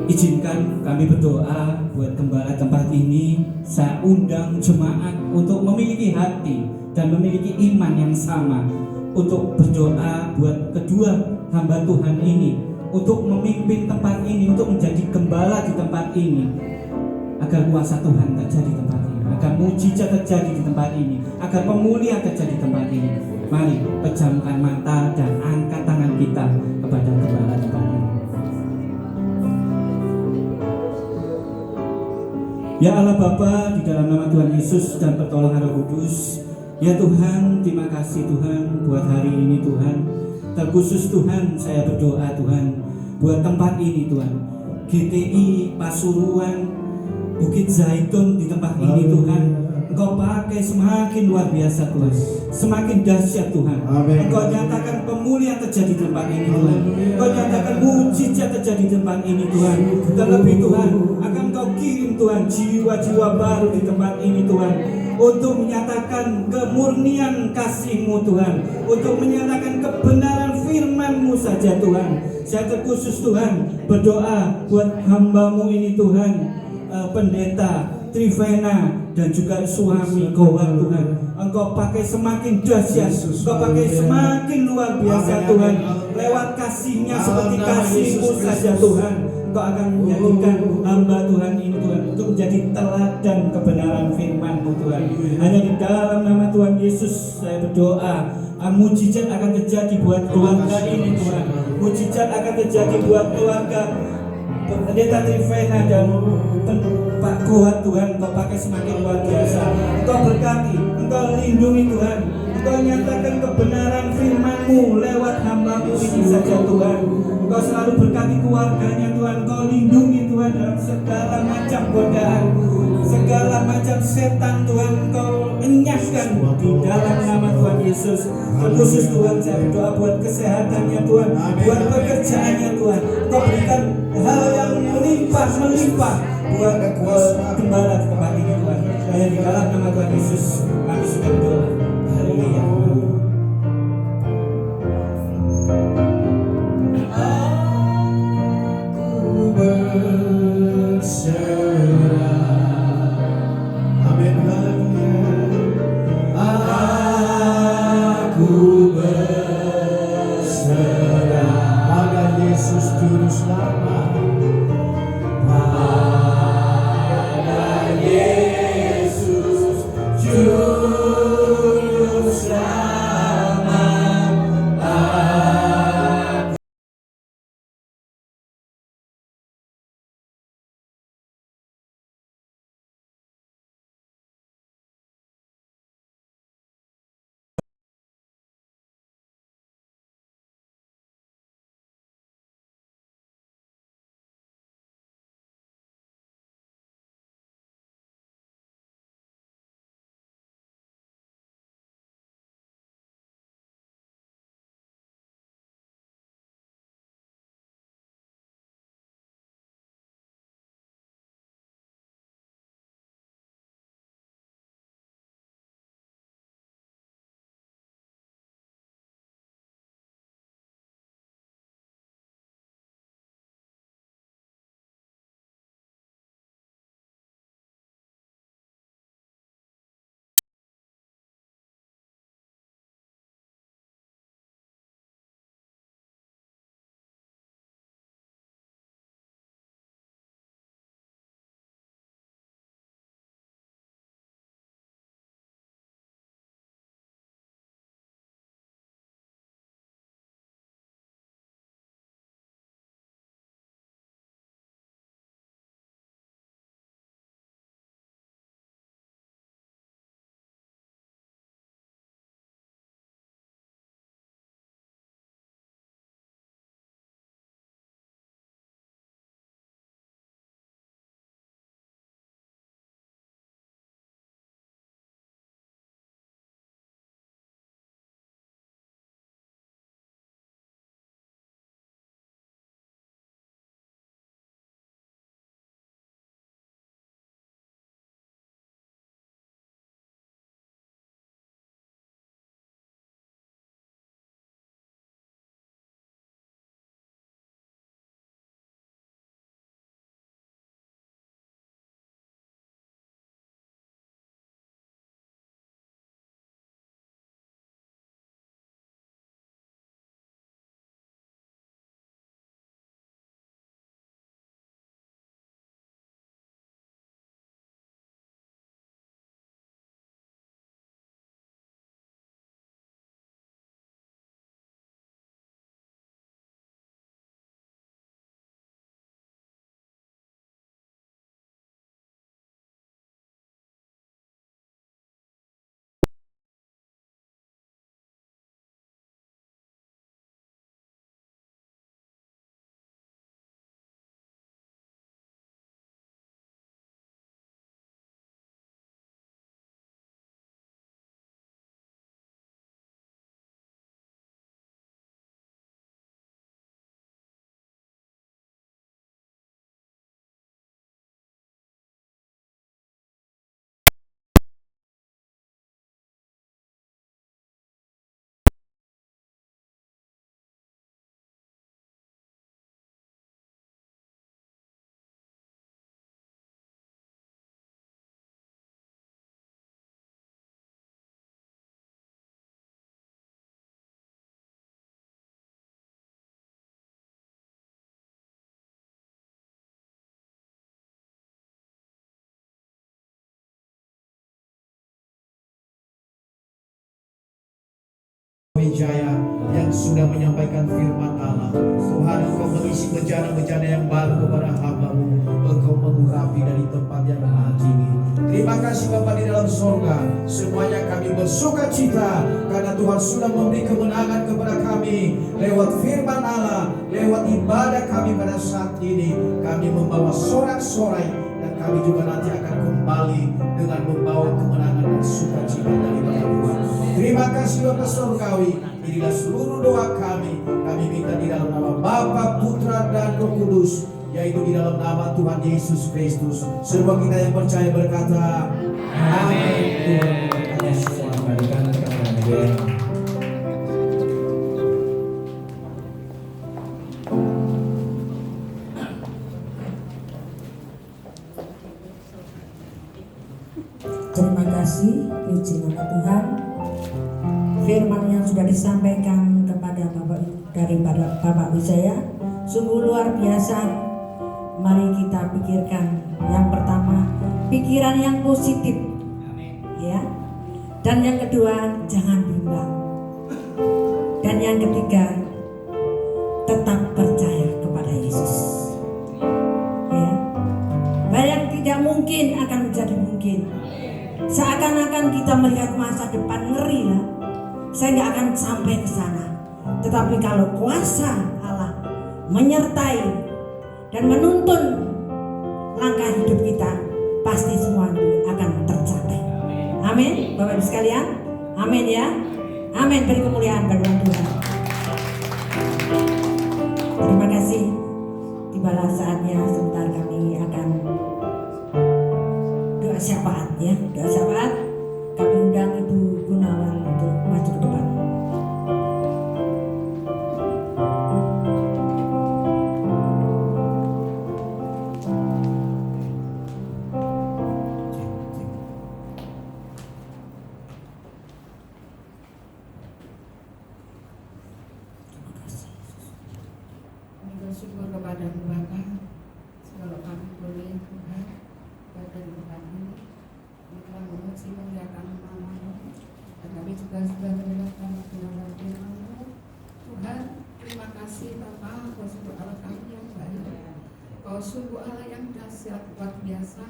Izinkan kami berdoa buat gembala tempat ini. Saya undang jemaat untuk memiliki hati dan memiliki iman yang sama, untuk berdoa buat kedua hamba Tuhan ini, untuk memimpin tempat ini, untuk menjadi gembala di tempat ini, agar kuasa Tuhan terjadi di tempat ini, agar mujizat terjadi di tempat ini, agar pemulihan terjadi di tempat ini. Mari pejamkan mata dan angkat tangan kita kepada gembala tempat ini. Ya Allah Bapa, di dalam nama Tuhan Yesus dan pertolongan Roh Kudus, ya Tuhan, terima kasih Tuhan buat hari ini Tuhan. Terkhusus Tuhan, saya berdoa Tuhan buat tempat ini Tuhan, GTI Pasuruan, Bukit Zaitun di tempat ini Tuhan. Engkau pakai semakin luar biasa Tuhan, semakin dahsyat Tuhan. Engkau nyatakan pemulihan terjadi di tempat ini Tuhan. Engkau nyatakan mujizat terjadi di tempat ini Tuhan. Terlebih Tuhan, akan Engkau kirim Tuhan jiwa-jiwa baru di tempat ini Tuhan, untuk menyatakan kemurnian kasih-Mu Tuhan, untuk menyatakan kebenaran firman-Mu saja Tuhan. Saya terkhusus Tuhan berdoa buat hamba-Mu ini Tuhan, pendeta Trivena dan juga suami Gowar Tuhan. Engkau pakai semakin dahsyat, Engkau pakai semakin luar biasa Tuhan. Lewat kasih-Nya seperti kasih-Mu saja Tuhan, Engkau akan menjadikan hamba Tuhan ini Tuhan untuk menjadi teladan kebenaran firman-Mu Tuhan. Hanya di dalam nama Tuhan Yesus saya berdoa, mujizat akan terjadi buat keluarga ini Tuhan. Mujizat akan terjadi buat keluarga pendeta Trivena dan Pak Gowar Tuhan. Engkau pakai semakin luar biasa. Engkau berkati, Engkau lindungi Tuhan. Engkau nyatakan kebenaran firman-Mu lewat hamba-Mu ini saja Tuhan. Engkau selalu berkati keluarganya Tuhan. Engkau lindungi Tuhan dalam segala macam godaan, segala macam setan Tuhan. Engkau enyahkan di dalam nama Tuhan Yesus. Khusus Tuhan saya berdoa buat kesehatannya Tuhan, buat pekerjaannya Tuhan. Engkau berikan hal yang melimpah buat gembala di tempat ini Tuhan. Hanya di dalam nama Tuhan Yesus kami sudah berdoa. Haleluya. Aku berserah. Amin. Aku berserah pada Yesus Juru Selamat. Pada Yesus Juru Selamat. Wijaya yang sudah menyampaikan firman Allah. Tuhan, Engkau mengisi bejana-bejana yang baru kepada hamba-Mu. Engkau mengurapi dari tempat yang maha tinggi. Terima kasih Bapa di dalam sorga. Semuanya kami bersuka cita karena Tuhan sudah memberi kemenangan kepada kami lewat firman Allah, lewat ibadah kami pada saat ini. Kami membawa sorak-sorai dan kami juga nanti akan kembali dengan membawa kemenangan dan sukacita daripada Tuhan. Terima kasih Bapa Surgawi. Inilah seluruh doa kami. Kami minta di dalam nama Bapa, Putra dan Roh Kudus, yaitu di dalam nama Tuhan Yesus Kristus. Semua kita yang percaya berkata amin. Tuhan memberkati semua. Kembalikan kepada Tuhan. Terima kasih, puji nama Tuhan. Firman yang sudah disampaikan kepada daripada Bapak Wijaya sungguh luar biasa. Mari kita pikirkan. Yang pertama, pikiran yang positif, ya. Dan yang kedua, jangan bimbang. Dan yang ketiga, tetap percaya kepada Yesus. Ya, yang tidak mungkin akan menjadi mungkin. Seakan-akan kita melihat masa depan ngeri ya. Saya nggak akan sampai ke sana. Tetapi kalau kuasa Allah menyertai dan menuntun langkah hidup kita, pasti semua itu akan tercapai. Amin, Bapak Ibu sekalian. Amin ya. Amin. Beri kemuliaan bagi Tuhan. Terima kasih. Tibalah saatnya sebentar kami akan doa syafaat ya. Doa syafaat. Kami undang Ibu Gunawan untuk maju ke depan. Bersyukur kepada-Mu Bapa, segala kami boleh Tuhan pada tempat ini kita memuji memuliakan nama-Mu, dan kami juga sudah mendengarkan kebenaran firman-Mu. Tuhan, terima kasih Bapa, Kau sungguh Allah kami yang baik, Kau sungguh Allah yang dahsyat luar biasa.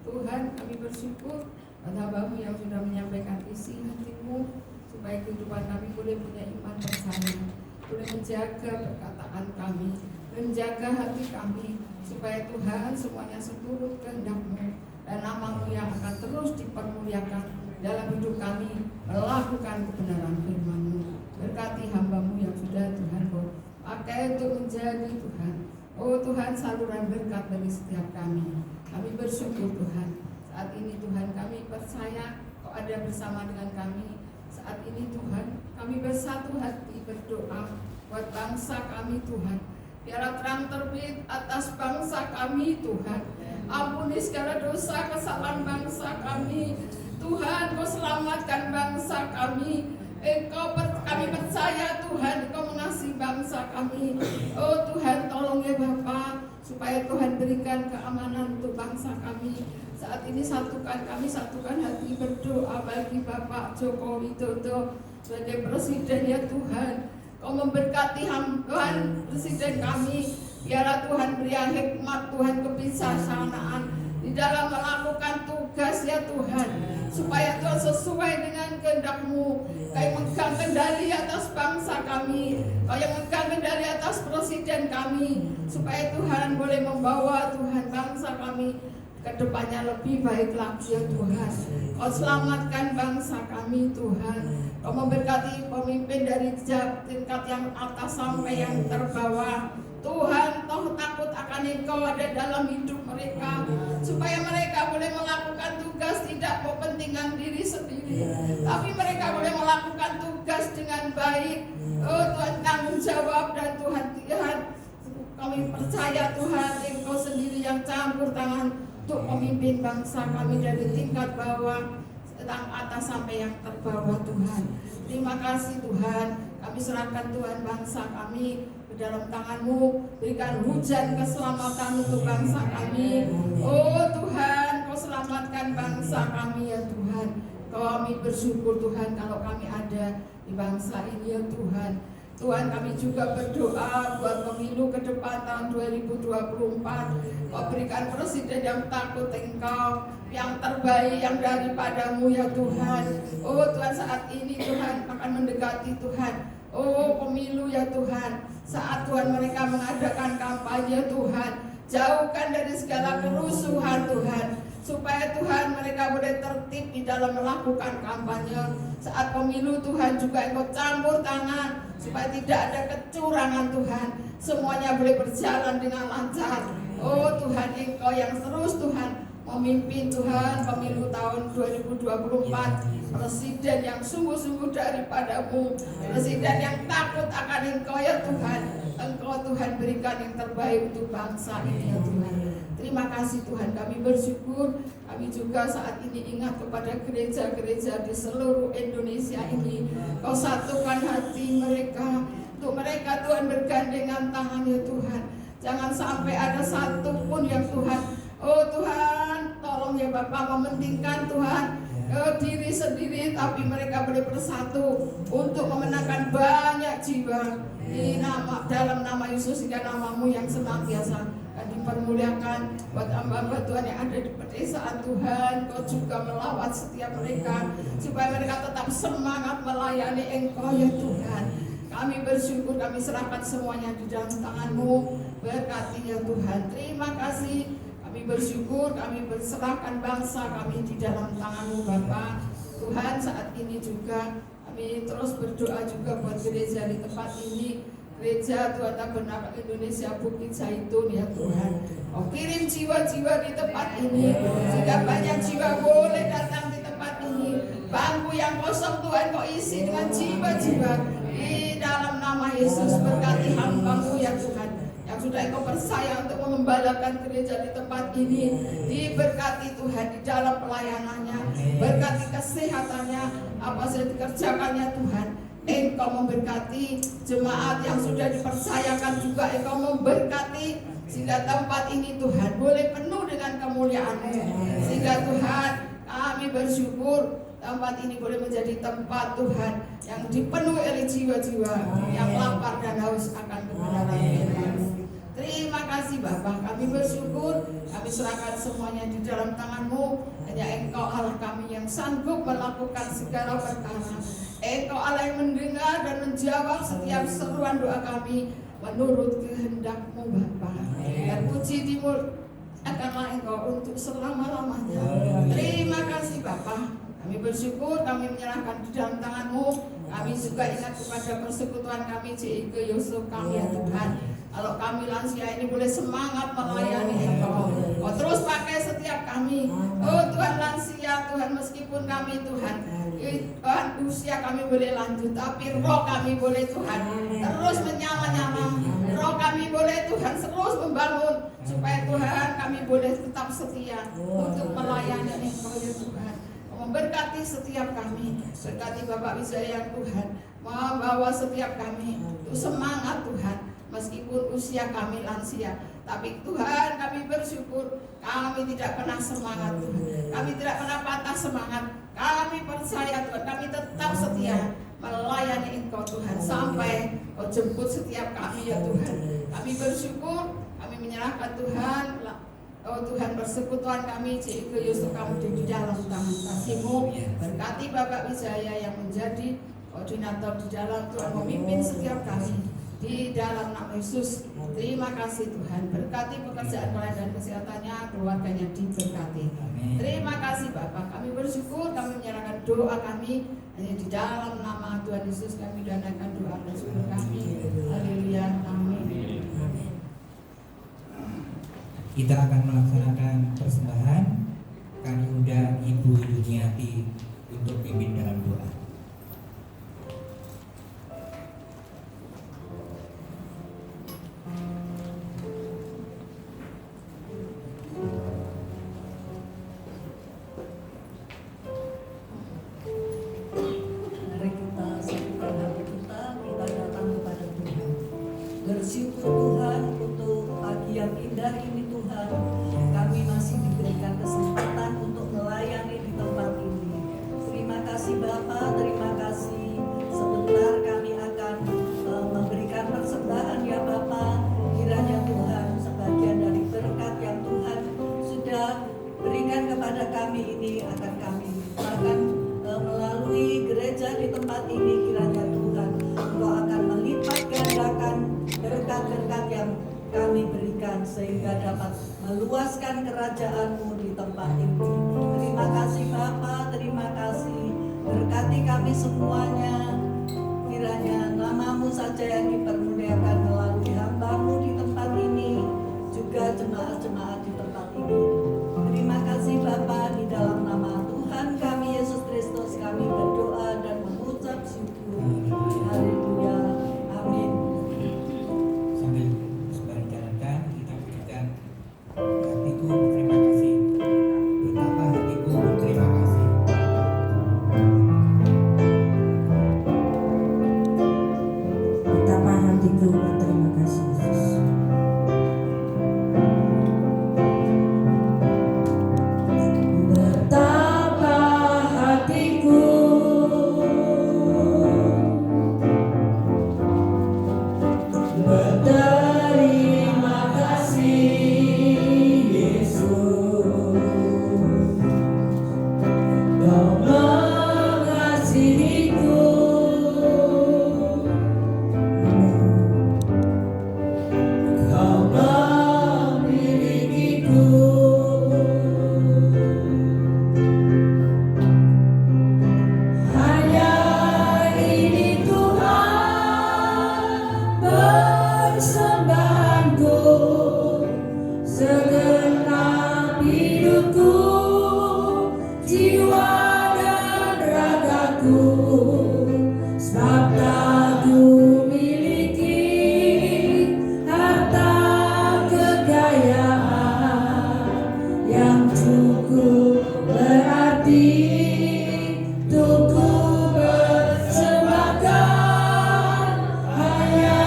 Tuhan, kami bersyukur pada hamba-Mu yang sudah menyampaikan isi hati-Mu, supaya kehidupan kami boleh punya iman percaya, boleh menjaga perkataan kami, menjaga hati kami, supaya Tuhan semuanya seturut kehendak-Mu dan nama-Mu yang akan terus dipermuliakan dalam hidup kami, melakukan kebenaran firman-Mu. Berkati hamba-Mu yang sudah Tuhan Kau pakai untuk menjadi Tuhan, oh Tuhan, saluran berkat bagi setiap kami. Kami bersyukur Tuhan, saat ini Tuhan kami percaya Kau ada bersama dengan kami. Saat ini Tuhan, kami bersatu hati berdoa buat bangsa kami Tuhan. Biarlah terang terbit atas bangsa kami Tuhan. Ampuni segala dosa kesalahan bangsa kami. Tuhan, Kau selamatkan bangsa kami. Kami percaya Tuhan, Kau mengasihi bangsa kami. Oh Tuhan, tolong ya Bapa, supaya Tuhan berikan keamanan untuk bangsa kami. Saat ini satukan hati berdoa bagi Bapak Joko Widodo sebagai presiden ya Tuhan. Kau memberkati Tuhan presiden kami. Biarlah Tuhan beri hikmat, Tuhan kebijaksanaan di dalam melakukan tugas ya Tuhan, supaya Tuhan sesuai dengan kehendak-Mu. Kau yang megang kendali atas bangsa kami, Kau yang megang kendali atas presiden kami, supaya Tuhan boleh membawa Tuhan bangsa kami ke depannya lebih baik lagi ya Tuhan. Kau selamatkan bangsa kami Tuhan. Kau memberkati pemimpin dari tingkat yang atas sampai yang terbawah. Tuhan, Kau takut akan Engkau ada dalam hidup mereka, supaya mereka boleh melakukan tugas tidak kepentingan diri sendiri, tapi mereka boleh melakukan tugas dengan baik. Oh Tuhan, tanggung jawab dan Tuhan, kami percaya Tuhan, Engkau sendiri yang campur tangan untuk memimpin bangsa kami dari tingkat bawah atas sampai yang terbawah Tuhan. Terima kasih Tuhan, kami serahkan Tuhan bangsa kami ke dalam tangan-Mu. Berikan hujan keselamatan untuk bangsa kami. Oh Tuhan, Kau selamatkan bangsa kami ya Tuhan. Kami bersyukur Tuhan kalau kami ada di di bangsa ini ya Tuhan. Tuhan, kami juga berdoa buat pemilu ke depan tahun 2024. Kau berikan presiden yang takut Engkau, yang terbaik, yang daripadamu ya Tuhan. Oh Tuhan, saat ini Tuhan akan mendekati Tuhan. Oh pemilu ya Tuhan, saat Tuhan mereka mengadakan kampanye Tuhan, jauhkan dari segala kerusuhan Tuhan, supaya Tuhan mereka boleh tertib di dalam melakukan kampanye. Saat pemilu Tuhan juga Engkau campur tangan, supaya tidak ada kecurangan Tuhan, semuanya boleh berjalan dengan lancar. Oh Tuhan, Engkau yang terus Tuhan memimpin Tuhan pemilu tahun 2024, presiden yang sungguh-sungguh daripadamu, presiden yang takut akan Engkau ya Tuhan. Engkau Tuhan berikan yang terbaik untuk bangsa ini ya Tuhan. Terima kasih Tuhan, kami bersyukur. Kami juga saat ini ingat kepada gereja-gereja di seluruh Indonesia ini. Kau satukan hati mereka, untuk mereka Tuhan bergandengan tangan ya Tuhan. Jangan sampai ada satu pun yang Tuhan, oh Tuhan tolong ya Bapak, mementingkan Tuhan diri sendiri, tapi mereka boleh bersatu untuk memenangkan banyak jiwa di dalam nama Yesus, hingga namamu yang senantiasa dipermuliakan. Buat hamba-hamba Tuhan yang ada di pedesaan Tuhan, Kau juga melawat setiap mereka, supaya mereka tetap semangat melayani Engkau ya Tuhan. Kami bersyukur, kami serahkan semuanya di dalam tangan-Mu. Berkati ya Tuhan. Terima kasih. Kami bersyukur, kami berserahkan bangsa kami di dalam tangan-Mu Bapa. Tuhan, saat ini juga kami terus berdoa juga buat gereja di tempat ini. Gereja Tuhan Tabernakel Indonesia Bukit Zaitun ya Tuhan. Oh kirim jiwa-jiwa di tempat ini, sehingga banyak jiwa boleh datang di tempat ini. Bangku yang kosong Tuhan Kau isi dengan jiwa-jiwa. Di dalam nama Yesus, berkati hamba-Mu ya Tuhan, yang sudah Engkau percaya untuk mengembalakan gereja di tempat ini. Diberkati Tuhan di dalam pelayanannya, berkati kesehatannya, apa yang dikerjakannya Tuhan. Engkau memberkati jemaat yang sudah dipercayakan juga, Engkau memberkati, sehingga tempat ini Tuhan boleh penuh dengan kemuliaan-Mu. Sehingga Tuhan, kami bersyukur tempat ini boleh menjadi tempat Tuhan yang dipenuhi oleh jiwa-jiwa yang lapar dan haus akan kebenaran firman-Mu. Terima kasih Bapa, kami bersyukur, kami serahkan semuanya di dalam tangan-Mu. Hanya Engkau Allah kami yang sanggup melakukan segala perkara. Engkau Allah yang mendengar dan menjawab setiap seruan doa kami menurut kehendak-Mu Bapa. Dan puji timur akanlah Engkau untuk selama-lamanya. Terima kasih Bapa. Kami bersyukur, kami menyerahkan di dalam tangan-Mu. Kami juga ingat kepada persekutuan kami JIG Yusuf kami ya Tuhan. Kalau kami lansia ini boleh semangat melayani Engkau, Kau terus pakai setiap kami. Oh Tuhan, lansia Tuhan, meskipun kami Tuhan, Tuhan usia kami boleh lanjut, tapi roh kami boleh Tuhan terus menyala-nyala. Roh kami boleh Tuhan terus membangun, supaya Tuhan kami boleh tetap setia untuk melayani Engkau ya Tuhan. Memberkati setiap kami, berkati Bapak Wijaya Tuhan, membawa setiap kami untuk semangat Tuhan, meskipun usia kami lansia, tapi Tuhan kami bersyukur, kami tidak pernah semangat Tuhan, kami tidak pernah patah semangat, kami percaya Tuhan, kami tetap setia melayani Engkau Tuhan, sampai Kau jemput setiap kami ya Tuhan. Kami bersyukur, kami menyerahkan Tuhan. Oh Tuhan, persekutuan kami JIG Yusuf kamu di dalam tangan kasih-Mu. Berkati Bapak Wijaya yang menjadi koordinator di dalam Tuhan, memimpin setiap kami di dalam nama Yesus. Terima kasih Tuhan, berkati pekerjaan pelayan dan kesehatannya, keluarganya diberkati. Terima kasih Bapak, kami bersyukur, kami menyerahkan doa kami hanya di dalam nama Tuhan Yesus. Kami danakan doa dan syukur kami. Haleluya, amin. Kita akan melaksanakan persembahan. Kami undang Ibu Yuniati untuk pimpin dalam doa. Mari kita satukan hati kita datang kepada Tuhan. Bersyukur Tuhan untuk pagi yang indah ini Tuhan. Kami masih diberikan kesempatan untuk melayani di tempat ini. Terima kasih Bapa, terima kasih. Sebentar diberikan sehingga dapat meluaskan kerajaan-Mu di tempat ini. Terima kasih Bapa, terima kasih. Berkati kami semuanya. Kiranya nama-Mu saja yang dipermuliakan melalui hamba-Mu di tempat ini, juga jemaat-jemaat di tempat ini. Terima kasih Bapa, di dalam nama Tuhan kami Yesus Kristus kami berdoa dan mengucap syukur. Haleluya. Amin. Sambil sembari jalankan, kita ucapkan hatiku berterima kasih. Betapa hatiku berterima kasih. Betapa hatiku berterima kasih Yesus. Betapa hatiku berterima kasih Yesus. Kau mengasihiku. Kau memilikiku. Hanya ini Tuhan persembahanku, segenap hidupku, jiwa dan ragaku, sebab tak ku miliki harta kekayaan yang cukup berarti untuk ku persembahkan. Hanya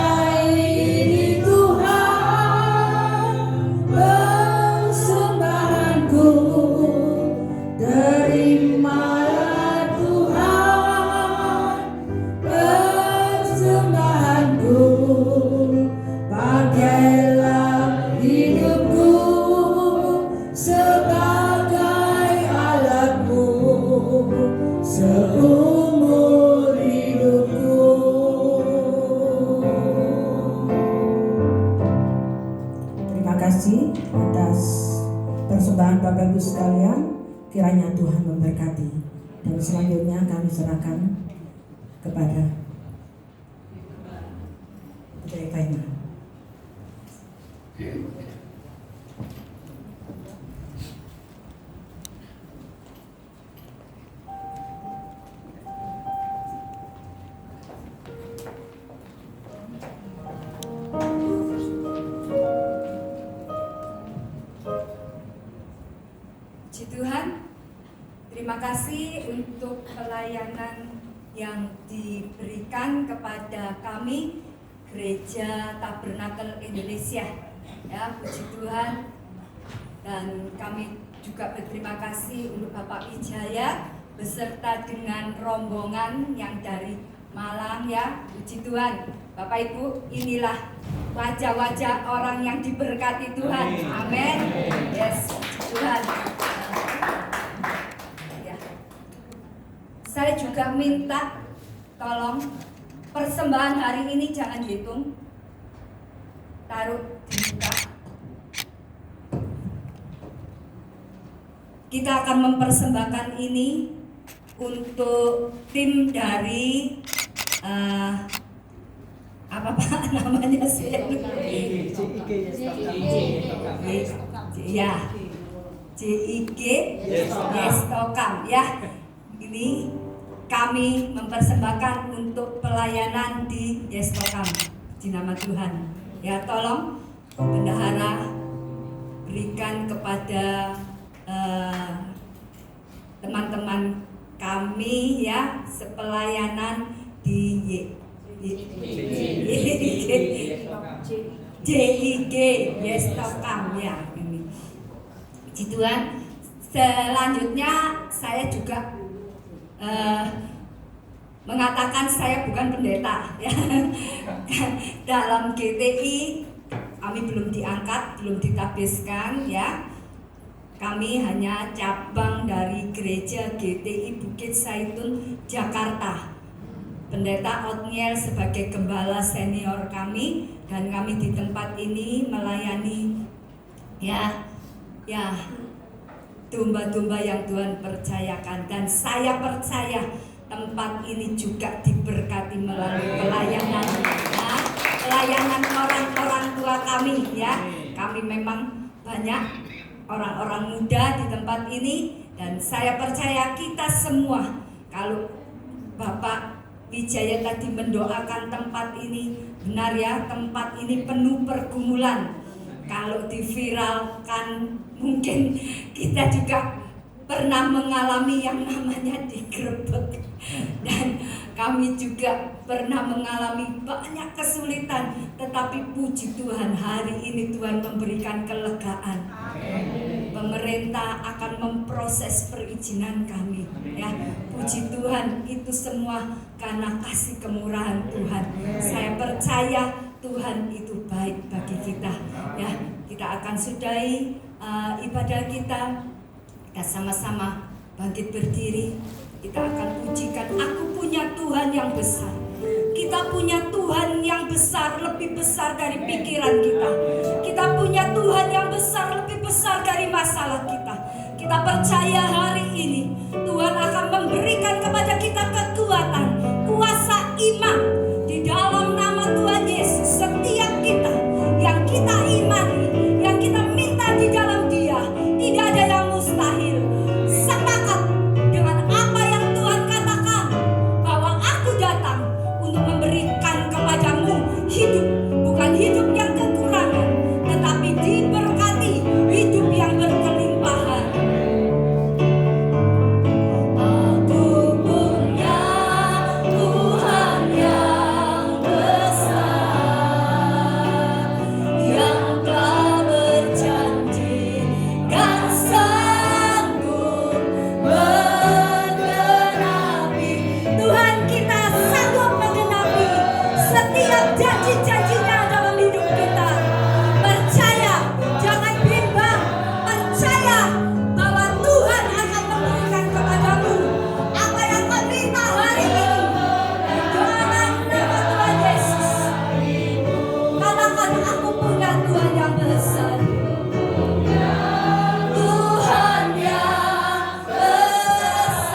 ini Tuhan persembahanku. Terimalah Tuhan persembahanku. Pakailah hidupku sebagai alatmu seumur hidupku. Terima kasih atas persembahan Bapak Ibu sekalian. Kiranya Tuhan memberkati. Dan selanjutnya kami serahkan kepada Putri Faima. Puji Tuhan, terima kasih untuk pelayanan yang diberikan kepada kami Gereja Tabernakel Indonesia. Ya, puji Tuhan. Dan kami juga berterima kasih untuk Bapak Wijaya beserta dengan rombongan yang dari Malang ya. Puji Tuhan. Bapak Ibu, inilah wajah-wajah orang yang diberkati Tuhan. Amin. Yes, puji Tuhan. Ya. Saya juga minta tolong persembahan hari ini jangan dihitung, taruh di muka. Kita akan mempersembahkan ini untuk tim dari apa Pak namanya sih? Ya, JIG Yestokam ya. Ini kami mempersembahkan untuk pelayanan di Yestokam di nama Tuhan. Ya, tolong bendahara berikan kepada teman-teman kami ya sepelayanan di JIG Yestokam ya ini. Puji Tuhan. Selanjutnya saya juga mengatakan saya bukan pendeta ya. Dalam GTI kami belum diangkat, belum ditabiskan ya. Kami hanya cabang dari Gereja GTI Bukit Zaitun Jakarta Pendeta Otniel sebagai gembala senior kami, dan kami di tempat ini melayani ya domba-domba yang Tuhan percayakan. Dan saya percaya tempat ini juga diberkati melalui pelayanan orang-orang tua kami ya. Kami memang banyak orang-orang muda di tempat ini, dan saya percaya kita semua, kalau Bapak Wijaya tadi mendoakan tempat ini, benar ya, tempat ini penuh pergumulan. Kalau diviralkan mungkin kita juga pernah mengalami yang namanya digerebek, dan kami juga pernah mengalami banyak kesulitan, tetapi puji Tuhan hari ini Tuhan memberikan kelegaan. Pemerintah akan memproses perizinan kami ya. Puji Tuhan, itu semua karena kasih kemurahan Tuhan. Saya percaya Tuhan itu baik bagi kita ya. Kita akan sudahi ibadah kita. Kita sama-sama bangkit berdiri. Kita akan pujikan, aku punya Tuhan yang besar. Kita punya Tuhan yang besar, lebih besar dari pikiran kita. Kita punya Tuhan yang besar, lebih besar dari masalah kita. Kita percaya hari ini Tuhan akan memberikan kepada kita kekuatan, kuasa iman di dalam nama Tuhan Yesus. Setiap kita yang kita imani, yang kita minta di dalam Dia, tidak ada yang mustahil. Sepakat dengan apa yang Tuhan katakan, bahwa aku datang untuk memberikan kepadamu hidup, bukan hidup yang kekurangan, tetapi diberkati hidup yang berkelimpahan. Aku punya Tuhan yang besar, yang telah berjanji dan sanggup menggenapi. Tuhan kita sanggup menggenapi setiap janji-janjinya dalam hidup kita. Percaya, jangan bimbang. Percaya bahwa Tuhan akan memberikan kepadamu apa yang kau minta hari ini. Dalam nama Tuhan Yesus, katakan, aku punya Tuhan yang besar. Tuhan yang besar,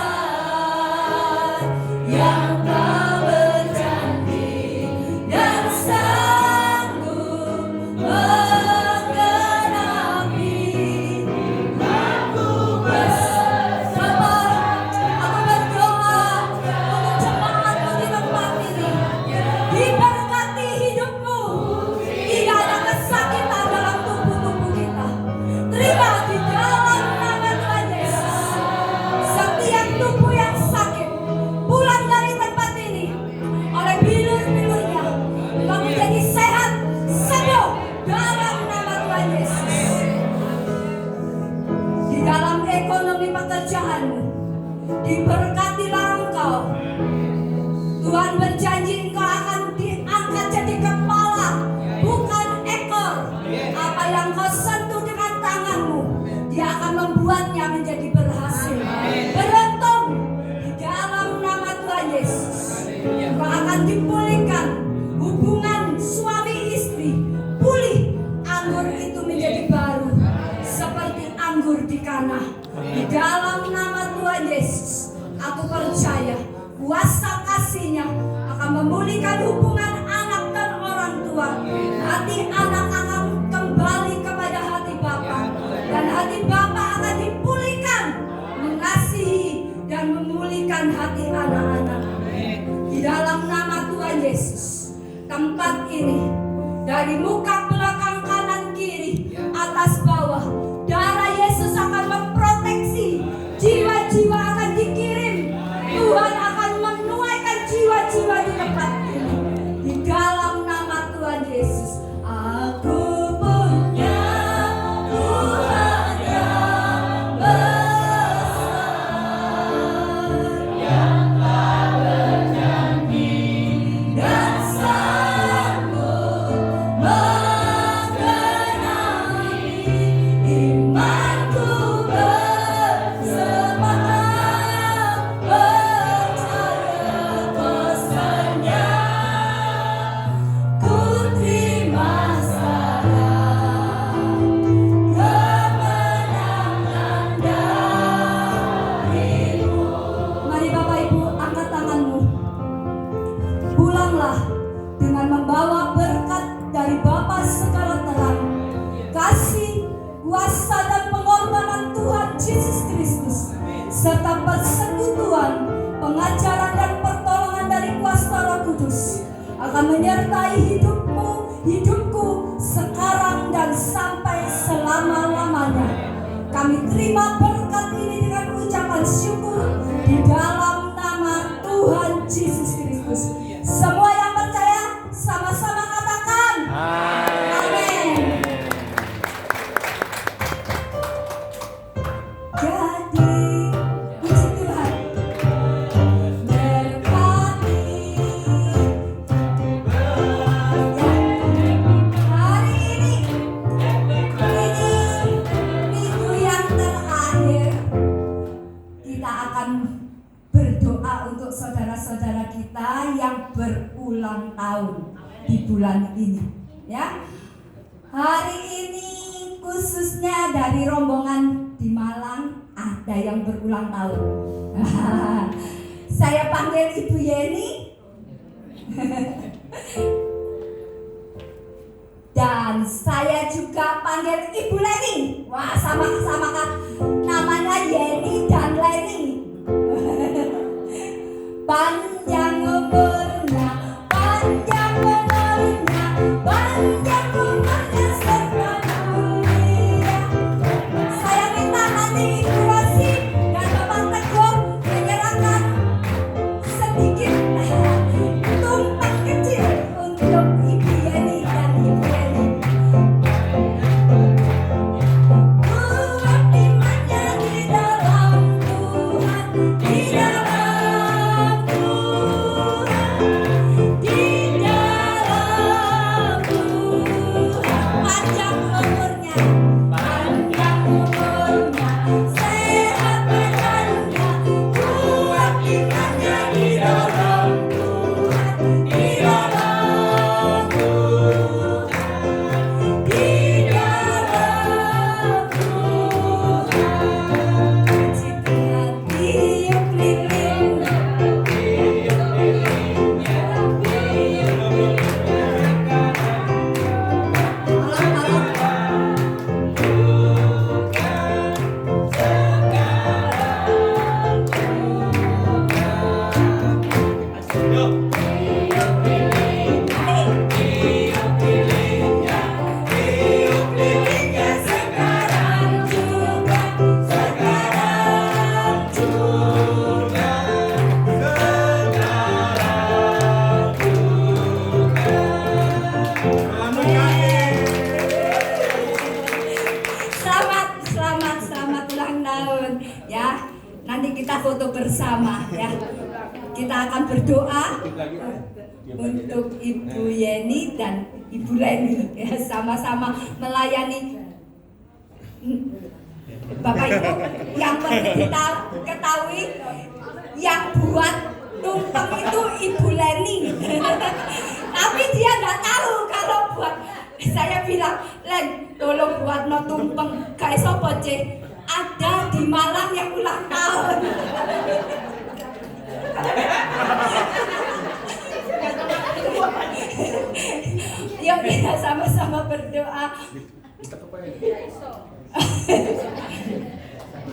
yang telah berjanji dan sanggup menggenapi. Aku bersama, aku berdoa untuk jemaatmu di tempat ini. Diberkati hidupmu, tidak ada kesakitan dalam tubuh-tubuh kita. Terima di dalam nama Tuhan Yesus. Setiap tubuh yang sakit pulang dari tempat ini oleh bilur-bilurnya, kau menjadi sehat, sembuh dalam nama Tuhan Yesus. Di dalam ekonomi pekerjaanmu, diberkatilah engkau. Tuhan berjanji engkau akan diangkat jadi kepala, bukan ekor. Apa yang kau sentuh dengan tanganmu, Dia akan membuatnya menjadi berhasil, beruntung di dalam nama Tuhan Yesus. Engkau akan dipulihkan hubungan suami istri, pulih, anggur itu menjadi baru seperti anggur di Kana. Di dalam nama Tuhan Yesus, aku percaya kuasa kasih-Nya akan memulihkan hubungan anak dan orang tua. Hati anak akan kembali kepada hati Bapa, dan hati Bapa akan dipulihkan, mengasihi dan memulihkan hati anak-anak. Di dalam nama Tuhan Yesus, tempat ini dari muka, belakang, kanan, kiri, atas, bawah, darah Yesus akan memproteksi. Jiwa-jiwa akan dikirim. Tuhan akan menuaikan jiwa-jiwa di tempat ini. Di dalam nama Tuhan Yesus, aku punya Tuhan yang besar, yang telah berjanji dan sanggup menggenapi. serta persekutuan, pengajaran dan pertolongan dari kuasa Roh Kudus akan menyertai hidupku sekarang dan sampai selama-lamanya. Kami terima berkat ini dengan ucapan syukur di dalam nama Tuhan Yesus Kristus. Semua yang percaya sama-sama katakan amin. Jadi puji Tuhan, berkati hari ini minggu yang terakhir kita akan berdoa untuk saudara-saudara kita yang berulang tahun di bulan ini, ya. Hari ini khususnya dari rombongan di Malang ada yang berulang tahun. Saya panggil Ibu Yeni dan saya juga panggil Ibu Leni. Wah, sama-sama kan namanya Yeni dan Leni. Panjang umurnya, panjang umurnya, panjang umurnya serta mulia. Saya minta nanti Ibu Rosi dan Bapak Teguh menyerahkan sedikit tumpeng kecil untuk Ibu Yeni dan Ibu Leni. Kuat imannya di dalam Tuhan, di dalam Selamat ulang tahun, ya. Nanti kita foto bersama, ya. Kita akan berdoa untuk Ibu Yeni dan Ibu Leni, ya, sama-sama melayani Bapak Ibu. Yang perlu kita ketahui, yang buat tumpeng itu Ibu Leni. Tapi dia nggak tahu kalau buat. Saya bilang, Len, tolong buat no tumpeng. Kayak sopo C, ada di Malang yang ulang tahun. Yuk kita sama-sama berdoa.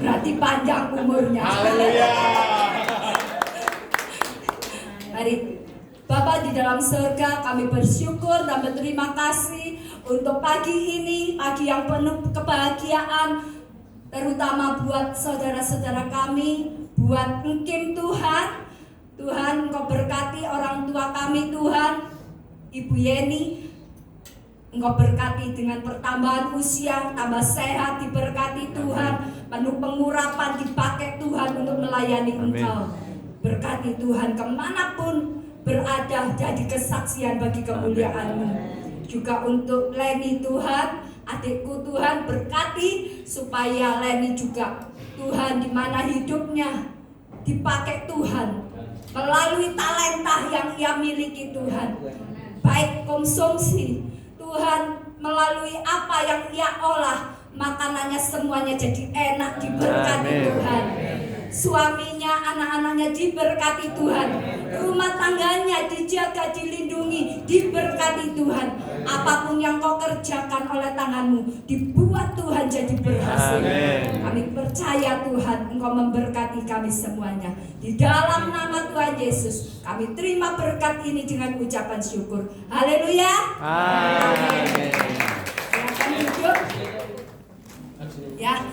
Berarti panjang umurnya. Haleluya. Mari. Bapa di dalam surga, kami bersyukur dan berterima kasih untuk pagi ini, pagi yang penuh kebahagiaan, terutama buat saudara-saudara kami, buat mungkin Tuhan. Tuhan, Engkau berkati orang tua kami, Tuhan, Ibu Yeni. Engkau berkati dengan pertambahan usia, tambah sehat, diberkati Tuhan, penuh pengurapan, dipakai Tuhan untuk melayani Engkau. Berkati Tuhan kemanapun berada, jadi kesaksian bagi kemuliaan-Mu. Juga untuk Leni Tuhan, adikku Tuhan, berkati supaya Leni juga Tuhan di mana hidupnya dipakai Tuhan melalui talenta yang ia miliki Tuhan, baik konsumsi Tuhan, melalui apa yang ia olah, makanannya semuanya jadi enak, diberkati Tuhan. Suaminya, anak-anaknya diberkati Tuhan. Rumah tangganya dijaga, dilindungi, diberkati Tuhan. Apapun yang kau kerjakan oleh tanganmu dibuat Tuhan jadi berhasil. Kami percaya Tuhan Engkau memberkati kami semuanya. Di dalam nama Tuhan Yesus kami terima berkat ini dengan ucapan syukur. Haleluya. Amin. Silakan duduk. Ya,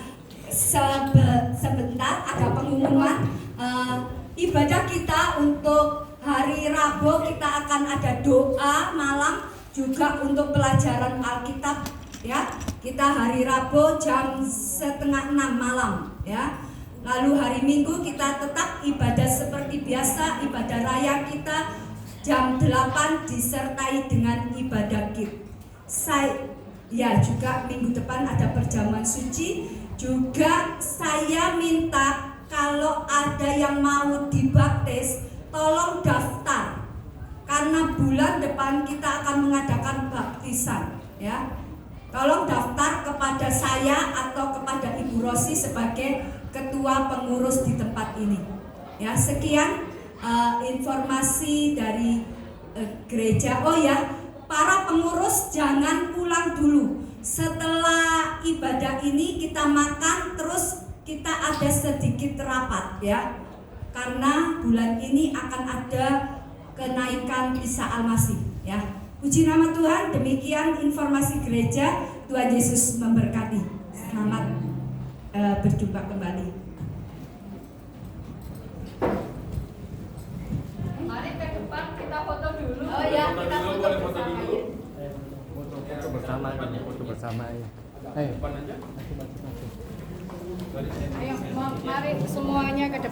sebentar ada pengumuman. Ibadah kita untuk hari Rabu kita akan ada doa malam, juga untuk pelajaran Alkitab ya. Kita hari Rabu jam 5:30 malam ya. Lalu hari Minggu kita tetap ibadah seperti biasa, ibadah raya kita jam 8 disertai dengan ibadah kid. Ya, juga minggu depan ada perjamuan suci. Juga saya minta kalau ada yang mau dibaptis, tolong daftar. Karena bulan depan kita akan mengadakan baptisan, ya. Tolong daftar kepada saya atau kepada Ibu Rosi sebagai ketua pengurus di tempat ini. Ya, sekian informasi dari gereja. Oh ya, para pengurus jangan pulang dulu. Setelah ibadah ini kita makan, terus kita ada sedikit rapat ya. Karena bulan ini akan ada kenaikan Isa Al-Masih ya. Puji nama Tuhan, demikian informasi gereja. Tuhan Yesus memberkati. Selamat berjumpa kembali. Mari ke depan kita foto dulu. Oh ya, kita foto bersama. Foto bersama ya. Ayo. Ayo, mari semuanya ke depan.